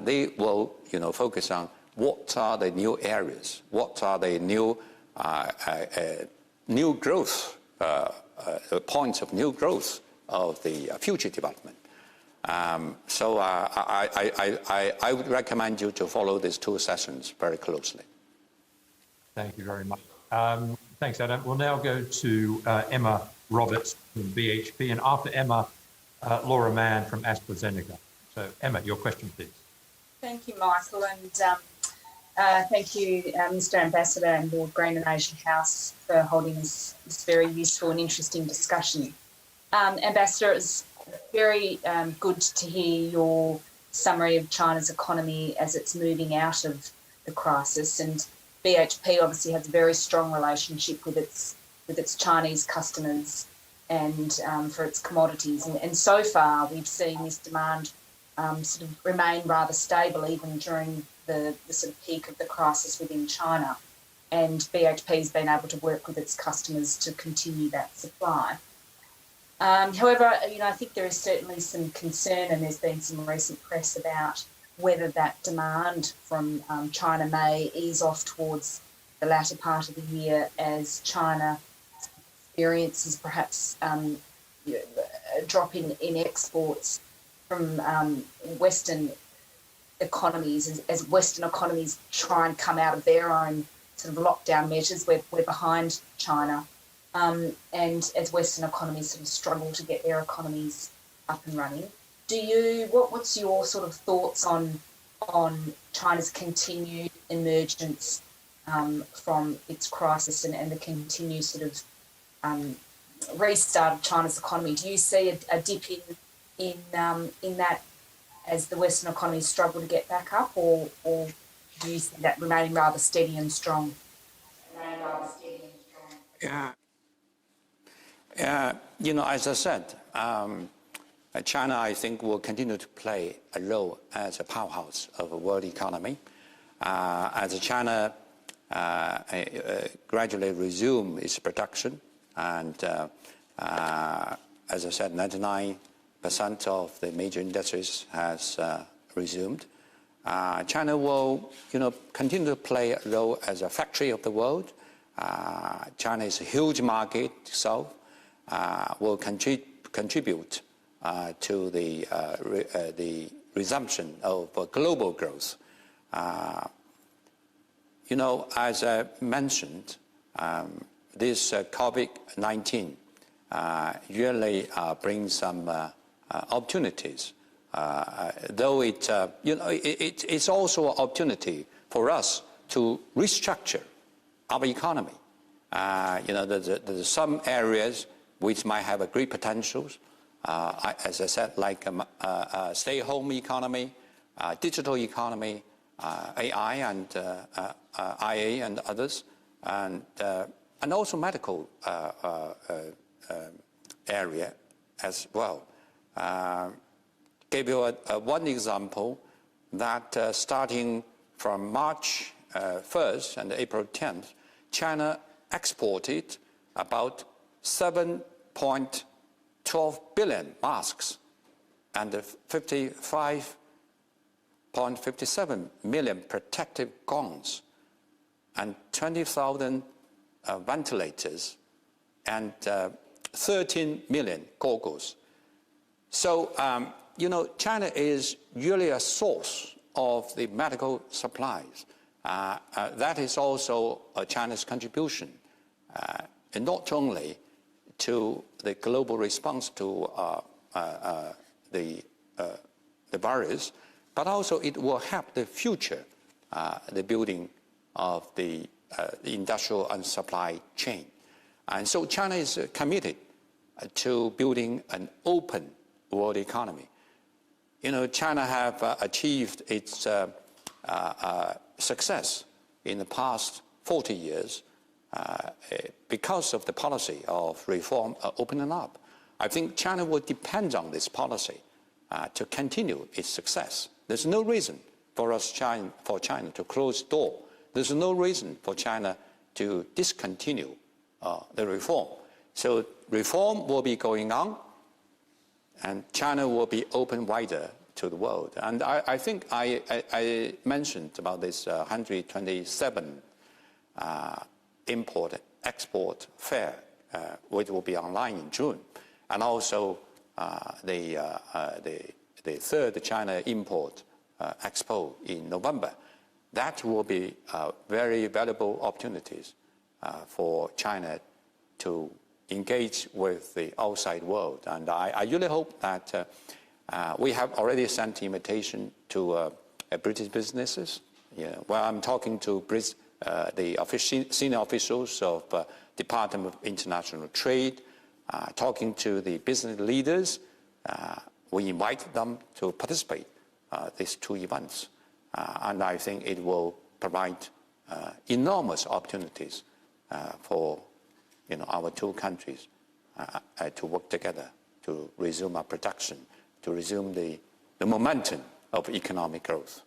they will, focus on what are the new areas, what are the new growth points of new growth of the future development. So I would recommend you to follow these 2 sessions very closely. Thank you very much. Thanks, Adam. We'll now go to Emma Roberts from BHP, and after Emma, Laura Mann from AstraZeneca. So, Emma, your question, please. Thank you, Michael, and thank you, Mr. Ambassador and Lord Green and Asia House for holding this very useful and interesting discussion. Ambassador, it's very good to hear your summary of China's economy as it's moving out of the crisis, and BHP obviously has a very strong relationship with its Chinese customers and for its commodities. And so far, we've seen this demand sort of remain rather stable even during the sort of peak of the crisis within China. And BHP has been able to work with its customers to continue that supply. However, I think there is certainly some concern, and there's been some recent press about whether that demand from China may ease off towards the latter part of the year as China experiences perhaps a drop in exports from Western economies as Western economies try and come out of their own sort of lockdown measures. We're behind China. And as Western economies sort of struggle to get their economies up and running, what's your sort of thoughts on China's continued emergence from its crisis and the continued sort of restart of China's economy? Do you see a dip in that as the Western economies struggle to get back up, or do you see that remaining rather steady and strong? Yeah. As I said, China, I think, will continue to play a role as a powerhouse of a world economy. As China gradually resume its production, and as I said, 99% of the major industries has resumed. China will, continue to play a role as a factory of the world. China is a huge market itself. Will contribute to the resumption of global growth. As I mentioned, this COVID-19 really brings some opportunities. Though it's also an opportunity for us to restructure our economy. There's some areas which might have a great potentials, as I said, like stay-home economy, digital economy, AI and IA and others, and also medical area as well. Give you one example that starting from March 1st and April 10th, China exported about 7.12 billion masks and 55.57 million protective gowns and 20,000 ventilators and 13 million goggles. So, China is really a source of the medical supplies. That is also China's contribution and not only to the global response to the virus, but also it will help the future, the building of the industrial and supply chain. And so China is committed to building an open world economy. China have achieved its success in the past 40 years because of the policy of reform opening up. I think China will depend on this policy to continue its success. There's no reason for China to close the door. There's no reason for China to discontinue the reform. So reform will be going on, and China will be open wider to the world. And I think I mentioned about this 127 import-export fair, which will be online in June, and also the third China Import Expo in November. That will be very valuable opportunities for China to engage with the outside world. And I really hope that we have already sent invitation to British businesses. Well, I'm talking to the senior officials of Department of International Trade, talking to the business leaders. We invite them to participate these two events. And I think it will provide enormous opportunities for our two countries to work together to resume our production, to resume the momentum of economic growth.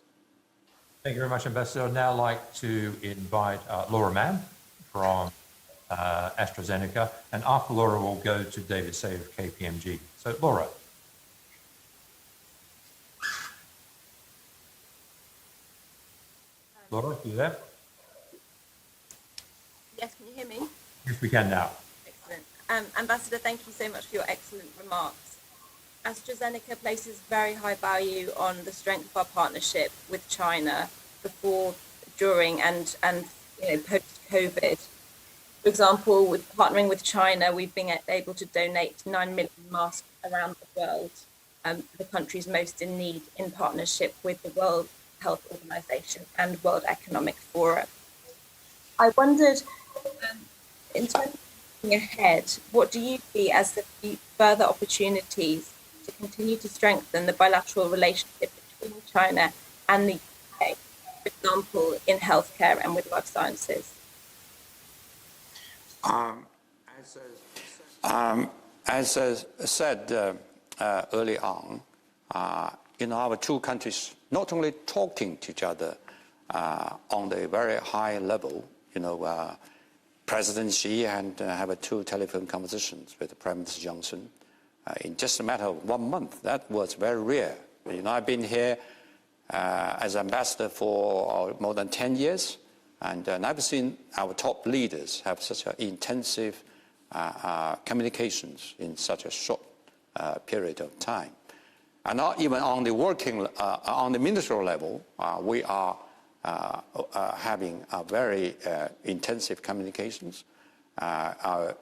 Thank you very much, Ambassador. I'd now like to invite Laura Mann from AstraZeneca, and after Laura we'll go to David Say of KPMG. So Laura. Laura, are you there? Yes, can you hear me? Yes, we can now. Excellent. Ambassador, thank you so much for your excellent remarks. AstraZeneca places very high value on the strength of our partnership with China before, during, and post-COVID. For example, with partnering with China, we've been able to donate 9 million masks around the world, the countries most in need, in partnership with the World Health Organization and World Economic Forum. I wondered, in terms of looking ahead, what do you see as the further opportunities to continue to strengthen the bilateral relationship between China and the UK, for example, in healthcare and with life sciences? As said early on, our two countries not only talking to each other on the very high level, President Xi and have two telephone conversations with Prime Minister Johnson in just a matter of 1 month. That was very rare. I've been here as ambassador for more than 10 years, and I've seen our top leaders have such intensive communications in such a short period of time. And not even on the on the ministerial level, we are having a very intensive communications. Our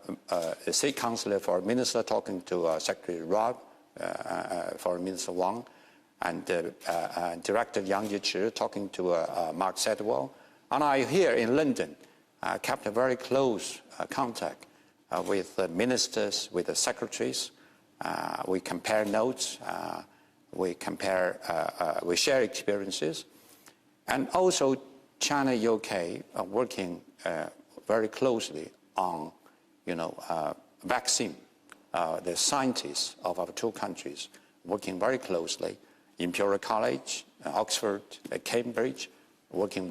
State Councillor Foreign Minister talking to Secretary Rob, Foreign Minister Wang, and Director Yang Jiechi talking to Mark Sedwell. And I here in London kept a very close contact with the ministers, with the secretaries. We compare notes, we share experiences. And also China-UK are working very closely on, vaccine. The scientists of our two countries working very closely. Imperial College, Oxford, Cambridge, working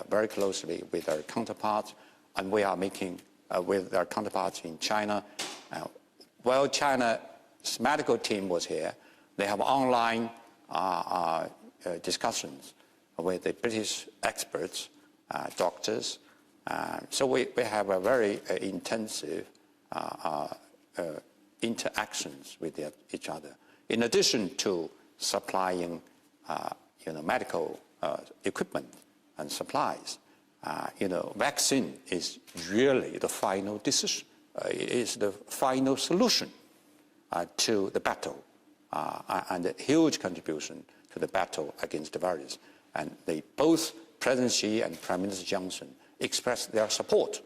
very closely with our counterparts, and we are making with our counterparts in China. While China's medical team was here, they have online discussions with the British experts, doctors. So we have a very intensive interactions with each other. In addition to supplying, medical equipment and supplies, vaccine is really the final decision, is the final solution to the battle, and a huge contribution to the battle against the virus. And both President Xi and Prime Minister Johnson expressed their support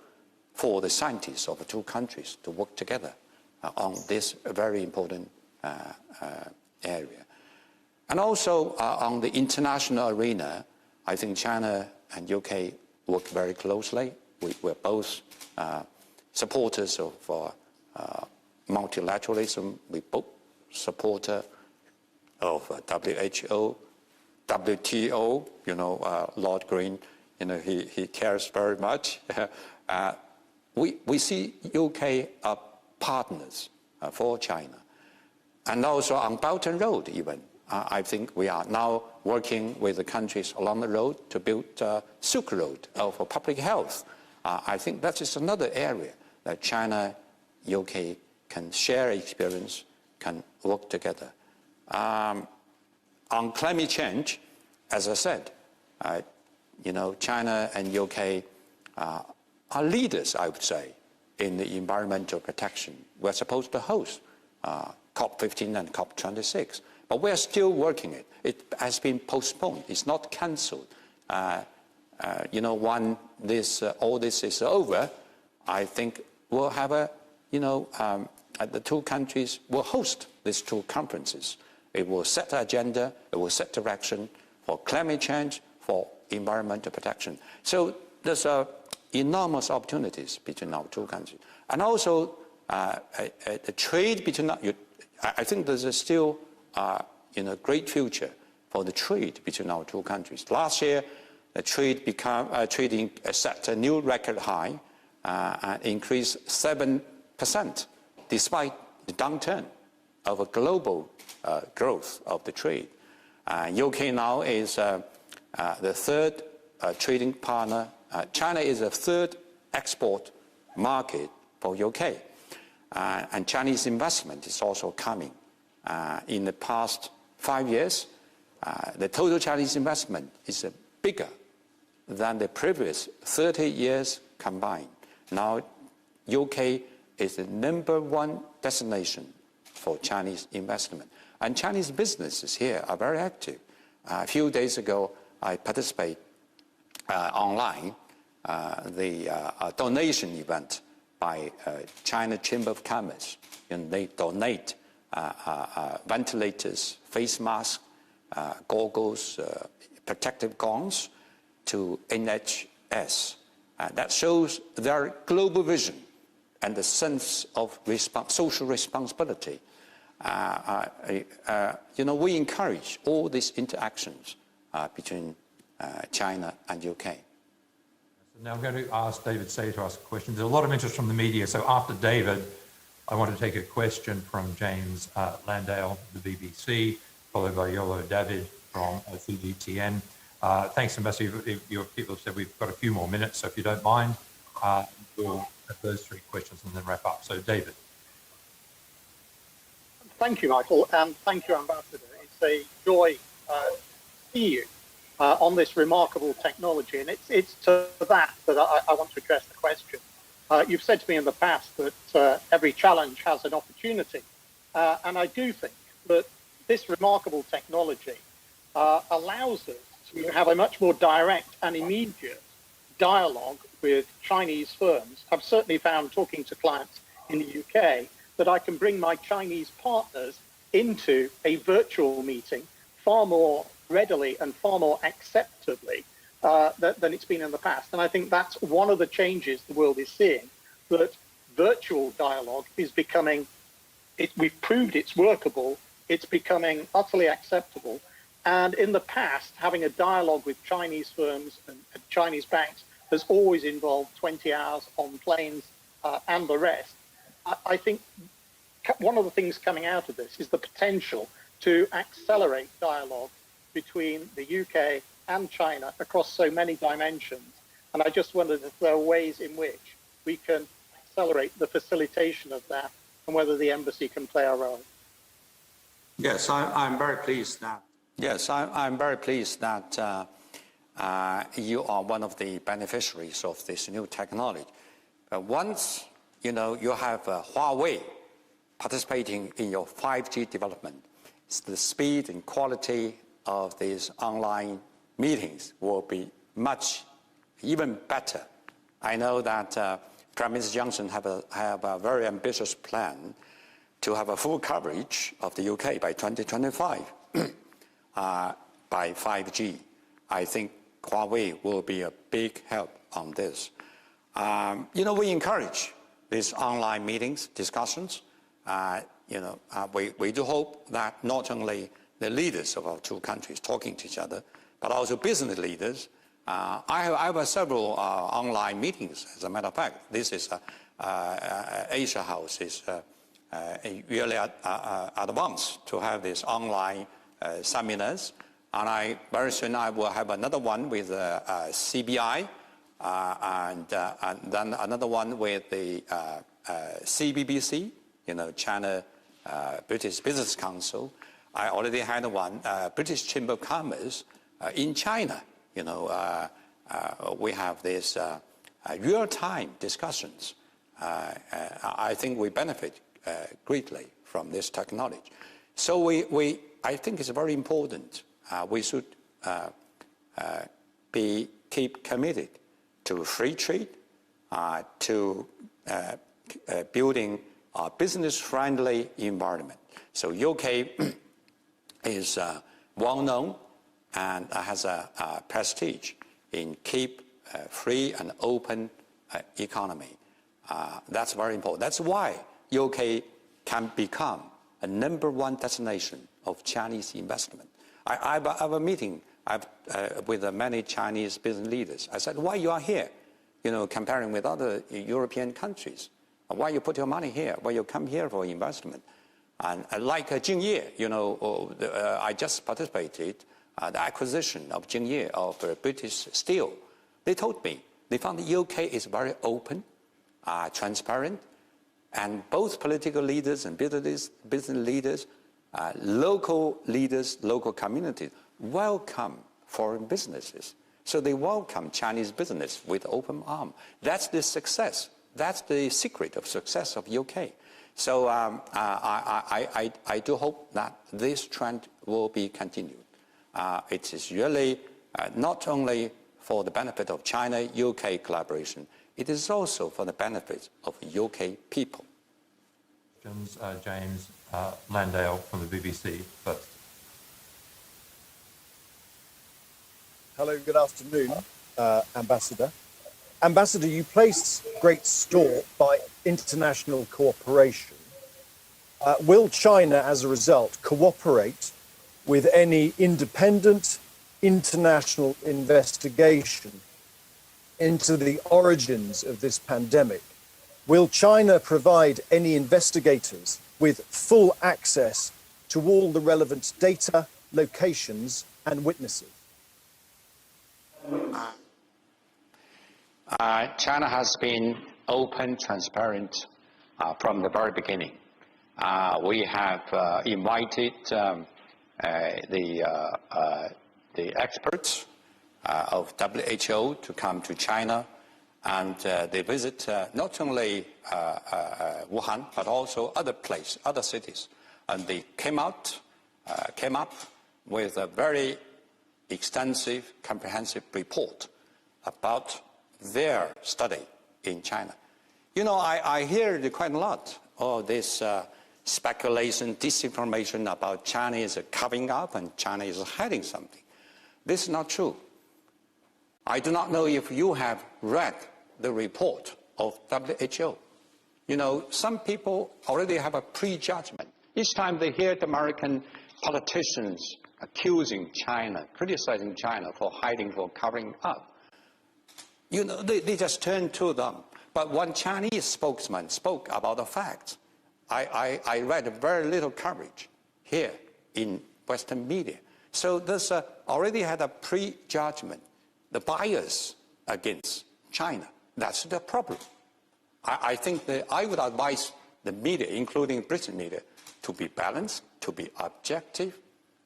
for the scientists of the two countries to work together on this very important area. And also on the international arena, I think China and UK work very closely. We're both supporters of multilateralism. We both supporter of WHO, WTO. Lord Green, he cares very much. We see UK as partners for China, and also on Belt and Road even. I think we are now working with the countries along the road to build Silk Road for public health. I think that is another area that China, UK can share experience, can work together. On climate change, as I said, China and UK are leaders, I would say, in the environmental protection. We're supposed to host COP15 and COP26. But we're still working it. It has been postponed. It's not cancelled. When all this is over, I think we'll have the two countries will host these two conferences. It will set the agenda. It will set direction for climate change, for environmental protection. So there's enormous opportunities between our two countries, and also the trade between. I think there's still great future for the trade between our two countries. Last year, the trading set a new record high and increased 7%, despite the downturn of a global growth of the trade. UK now is the third trading partner. China is the third export market for UK, and Chinese investment is also coming. In the past 5 years, the total Chinese investment is bigger than the previous 30 years combined. Now, UK is the #1 destination for Chinese investment. And Chinese businesses here are very active. A few days ago, I participated online the donation event by China Chamber of Commerce. And they donate ventilators, face masks, goggles, protective gowns to NHS. That shows their global vision and the sense of social responsibility. We encourage all these interactions between China and UK. Now I'm going to ask David Say to ask a question. There's a lot of interest from the media, so after David, I want to take a question from James Landale, the BBC, followed by Yolo David from CGTN. Thanks, Ambassador. Your people said we've got a few more minutes, so if you don't mind, we'll have those three questions and then wrap up. So, David. Thank you, Michael, and thank you, Ambassador. It's a joy to see you on this remarkable technology, and it's to that I want to address the question. You've said to me in the past that every challenge has an opportunity, and I do think that this remarkable technology allows us to have a much more direct and immediate dialogue with Chinese firms. I've certainly found, talking to clients in the UK, that I can bring my Chinese partners into a virtual meeting far more readily and far more acceptably than it's been in the past. And I think that's one of the changes the world is seeing, that virtual dialogue is becoming, we've proved it's workable, it's becoming utterly acceptable. And in the past, having a dialogue with Chinese firms and Chinese banks has always involved 20 hours on planes and the rest. I think one of the things coming out of this is the potential to accelerate dialogue between the UK and China across so many dimensions. And I just wondered if there are ways in which we can accelerate the facilitation of that and whether the embassy can play a role. Yes, I'm very pleased that. Yes, I'm very pleased that you are one of the beneficiaries of this new technology. Once you have Huawei participating in your 5G development, the speed and quality of these online meetings will be even better. I know that Prime Minister Johnson have a very ambitious plan to have a full coverage of the UK by 2025 by 5G. I think Huawei will be a big help on this. We encourage these online meetings, discussions. We do hope that not only the leaders of our two countries talking to each other, but also business leaders. I have several online meetings, as a matter of fact. This is Asia House is really advanced to have these online seminars. And very soon I will have another one with CBI, and then another one with the CBBC, China British Business Council. I already had one, British Chamber of Commerce in China. We have these real-time discussions. I think we benefit greatly from this technology. So I think it's very important. We should keep committed to free trade, to building a business-friendly environment. So UK is well known and has a prestige in keep free and open economy. That's very important. That's why UK can become a #1 destination of Chinese investment. I have a meeting with many Chinese business leaders. I said, why you are here? Comparing with other European countries. Why you put your money here? Why you come here for investment? And like Jingye, I just participated the acquisition of Jingye of British Steel. They told me they found the UK is very open, transparent, and both political leaders and business leaders, local leaders, local communities welcome foreign businesses. So they welcome Chinese business with open arms. That's the success. That's the secret of success of UK. So I do hope that this trend will be continued. It is really not only for the benefit of China-UK collaboration, it is also for the benefit of UK people. James Landale from the BBC first. Hello, good afternoon, Ambassador. Ambassador, you place great store by international cooperation. Will China, as a result, cooperate with any independent international investigation into the origins of this pandemic? Will China provide any investigators with full access to all the relevant data, locations, and witnesses? China has been open, transparent from the very beginning. We have invited the experts of WHO to come to China, and they visit not only Wuhan but also other cities, and they came up with a very extensive, comprehensive report about their study in China. I hear quite a lot of this speculation, disinformation about China is covering up and China is hiding something. This is not true. I do not know if you have read the report of WHO. Some people already have a prejudgment. Each time they hear the American politicians accusing China, criticizing China for hiding, for covering up, they just turn to them. But one Chinese spokesman spoke about the facts. I read very little coverage here in Western media. So this already had a prejudgment, the bias against China. That's the problem. I think that I would advise the media, including British media, to be balanced, to be objective.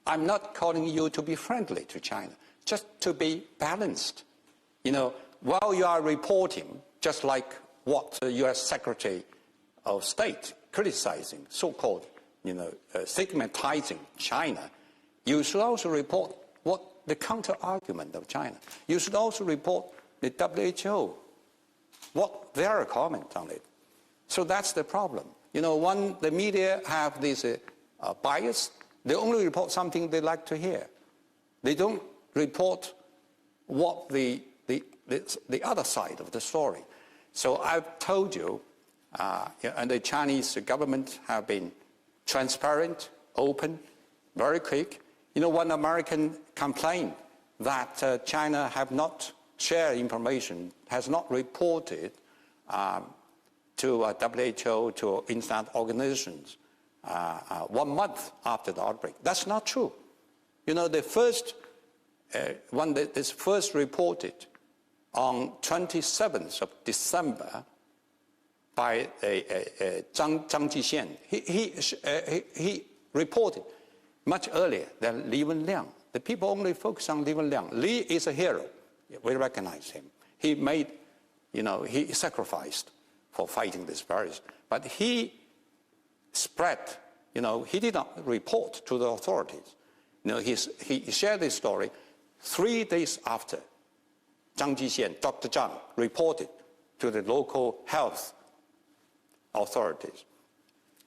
I'm not calling you to be friendly to China. just to be balanced. You know, while you are reporting, just like what the U.S. Secretary of State criticizing, so-called, stigmatizing China, you should also report what the counter-argument of China. You should also report the WHO, what their comment on it. So that's the problem. You know, when the media have this bias, they only report something they like to hear. They don't report what the other side of the story. So I've told you, and the Chinese government have been transparent, open, very quick. You know, one American complained that China have not shared information, has not reported to WHO, to international organizations 1 month after the outbreak. That's not true. You know, the first one that is first reported on 27th of December by Zhang Jixian. He reported much earlier than Li Wenliang. The people only focus on Li Wenliang. Li is a hero. We recognize him. He made, he sacrificed for fighting this virus. But he spread, he did not report to the authorities. He shared this story 3 days after Zhang Jixian, Dr. Zhang, reported to the local health authorities.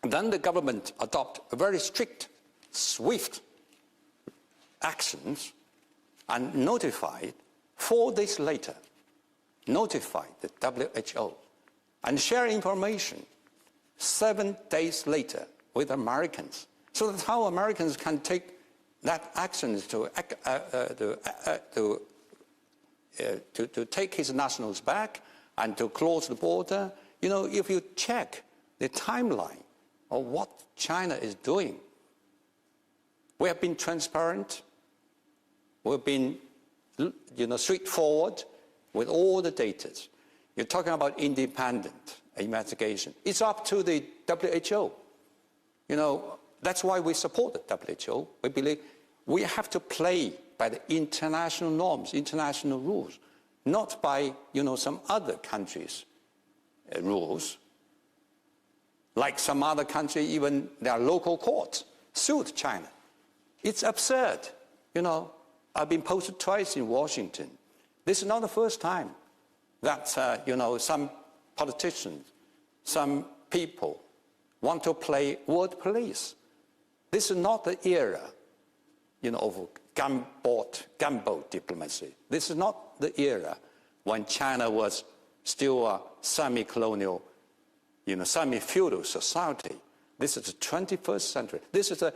Then the government adopted very strict, swift actions and notified 4 days later, notified the WHO and share information 7 days later with Americans. So that's how Americans can take that action to take his nationals back and to close the border. You know, if you check the timeline of what China is doing, we have been transparent, we've been, straightforward with all the data. You're talking about independent investigation. It's up to the WHO. That's why we support the WHO. We believe we have to play by the international norms, international rules, not by, some other countries' rules. Like some other country, even their local courts sued China. It's absurd. I've been posted twice in Washington. This is not the first time that, some politicians, some people want to play word police. This is not the era, of gunboat diplomacy. This is not the era when China was still a semi-colonial, semi-feudal society. This is the 21st century. This is the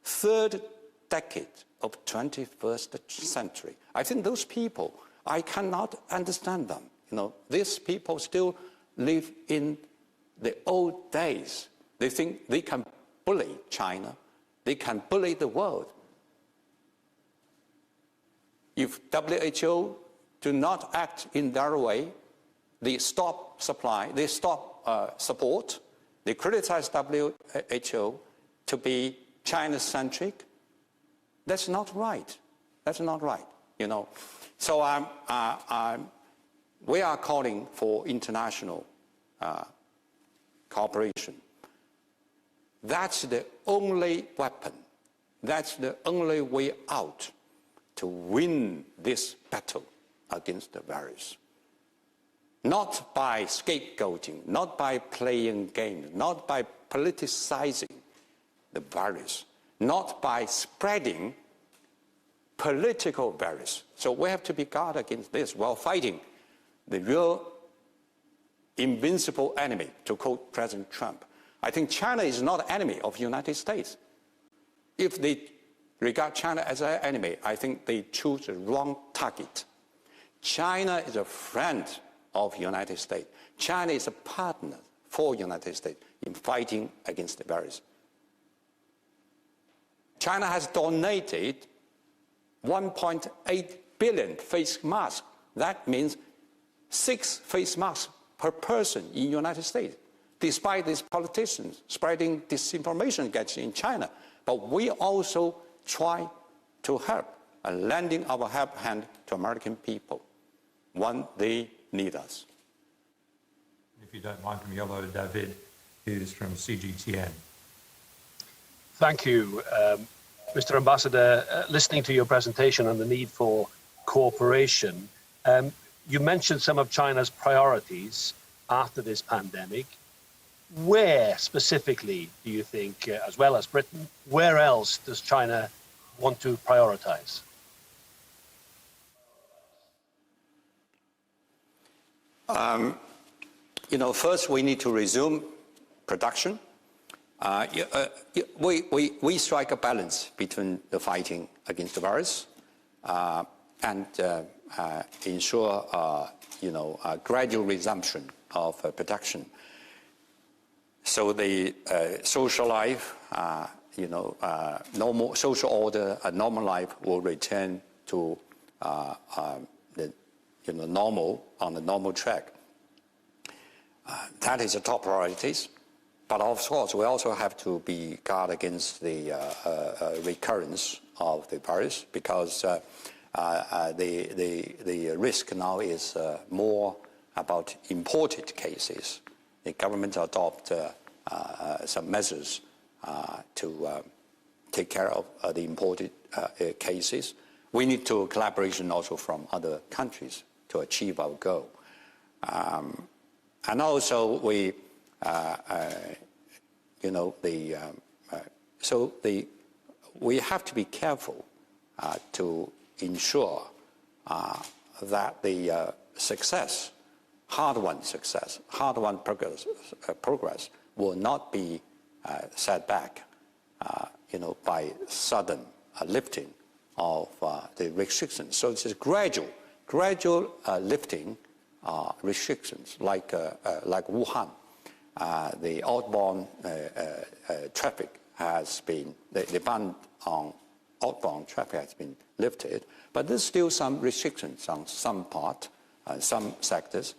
third decade of 21st century. I think those people, I cannot understand them. These people still live in the old days. They think they can bully China. They can bully the world. If WHO do not act in their way, they stop supply, they stop support, they criticize WHO to be China-centric. That's not right. That's not right, So we are calling for international cooperation. That's the only weapon. That's the only way out to win this battle against the virus. Not by scapegoating, not by playing games, not by politicizing the virus, not by spreading political virus. So we have to be guarded against this while fighting the real invincible enemy, to quote President Trump. I think China is not an enemy of the United States. If they regard China as an enemy, I think they choose the wrong target. China is a friend of the United States. China is a partner for the United States in fighting against the virus. China has donated 1.8 billion face masks. That means 6 face masks per person in the United States, despite these politicians spreading disinformation against in China. But we also try to help lending our help hand to American people when they need us. If you don't mind, from Yolo, David is from CGTN. Thank you, Mr. Ambassador. Listening to your presentation on the need for cooperation, you mentioned some of China's priorities after this pandemic. Where specifically do you think, as well as Britain, where else does China want to prioritize? First we need to resume production. We strike a balance between the fighting against the virus and ensure, a gradual resumption of production. So the social life, normal social order, normal life will return to normal, on the normal track. That is the top priorities. But of course, we also have to be guard against the recurrence of the virus, because the risk now is more about imported cases. The government adopt some measures to take care of the imported cases. We need to collaboration also from other countries to achieve our goal. And also we, we have to be careful to ensure that the success, hard-won progress will not be set back, by sudden lifting of the restrictions. So it's a gradual lifting restrictions, like Wuhan. The outbound traffic has been, the ban on outbound traffic has been lifted, but there's still some restrictions on some part, some sectors.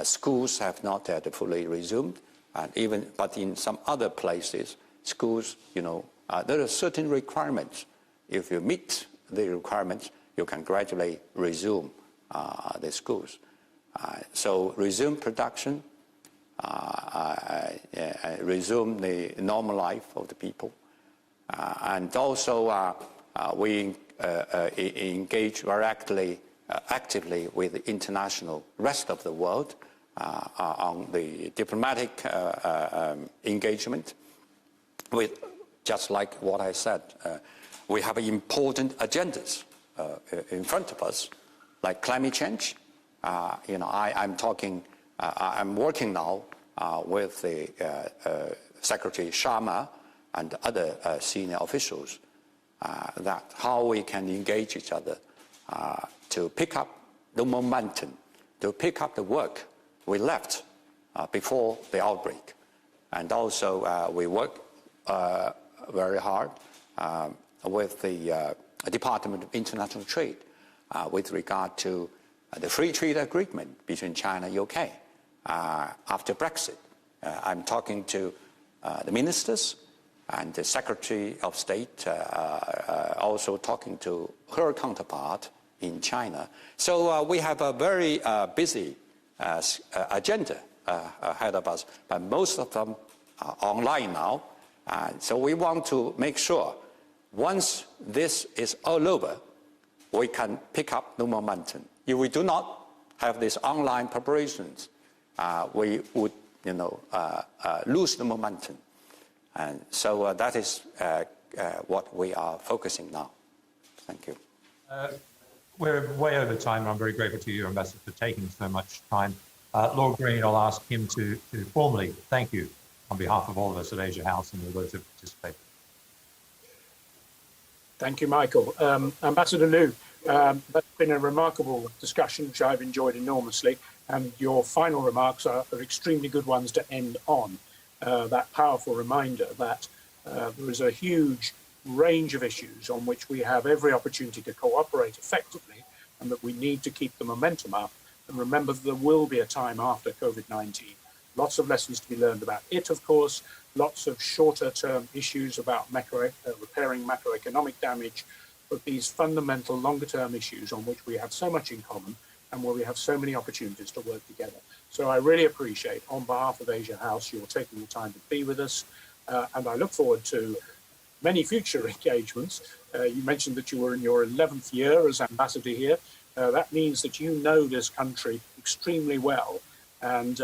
Schools have not yet fully resumed, but in some other places, schools, there are certain requirements. If you meet the requirements, you can gradually resume the schools. So resume production, resume the normal life of the people. And also we engage very actively with the international rest of the world on the diplomatic engagement. With, just like what I said, we have important agendas in front of us, like climate change. I'm working now with the Secretary Sharma and other senior officials that how we can engage each other to pick up the momentum, to pick up the work we left before the outbreak. And also we work very hard with the Department of International Trade with regard to the free trade agreement between China and UK after Brexit. I'm talking to the ministers and the Secretary of State, also talking to her counterpart in China. So we have a very busy agenda ahead of us, but most of them are online now. So we want to make sure once this is all over, we can pick up the momentum. If we do not have these online preparations, we would, lose the momentum. And so that is what we are focusing now. Thank you. We're way over time, and I'm very grateful to you, Ambassador, for taking so much time. Lord Green, I'll ask him to formally thank you on behalf of all of us at Asia House and all those who participated. Thank you, Michael. Ambassador Liu, that's been a remarkable discussion, which I've enjoyed enormously, and your final remarks are extremely good ones to end on. That powerful reminder that there is a huge range of issues on which we have every opportunity to cooperate effectively, and that we need to keep the momentum up. And remember that there will be a time after COVID-19. Lots of lessons to be learned about it, of course, lots of shorter term issues about repairing macroeconomic damage, but these fundamental longer-term issues on which we have so much in common and where we have so many opportunities to work together. So I really appreciate, on behalf of Asia House, your taking the time to be with us, and I look forward to many future engagements. You mentioned that you were in your 11th year as ambassador here. That means that you know this country extremely well, and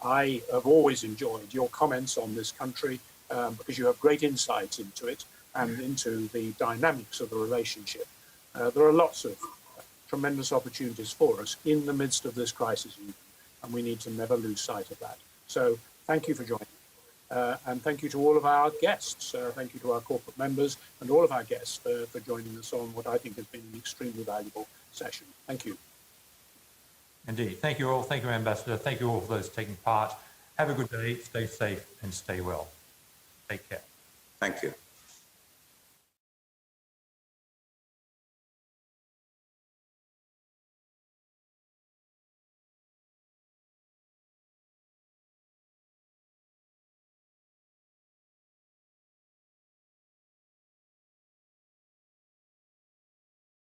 I have always enjoyed your comments on this country because you have great insights into it and into the dynamics of the relationship. There are lots of tremendous opportunities for us in the midst of this crisis, and we need to never lose sight of that. So thank you for joining. And thank you to all of our guests. Thank you to our corporate members and all of our guests for joining us on what I think has been an extremely valuable session. Thank you. Indeed. Thank you all. Thank you, Ambassador. Thank you all for those taking part. Have a good day. Stay safe and stay well. Take care. Thank you.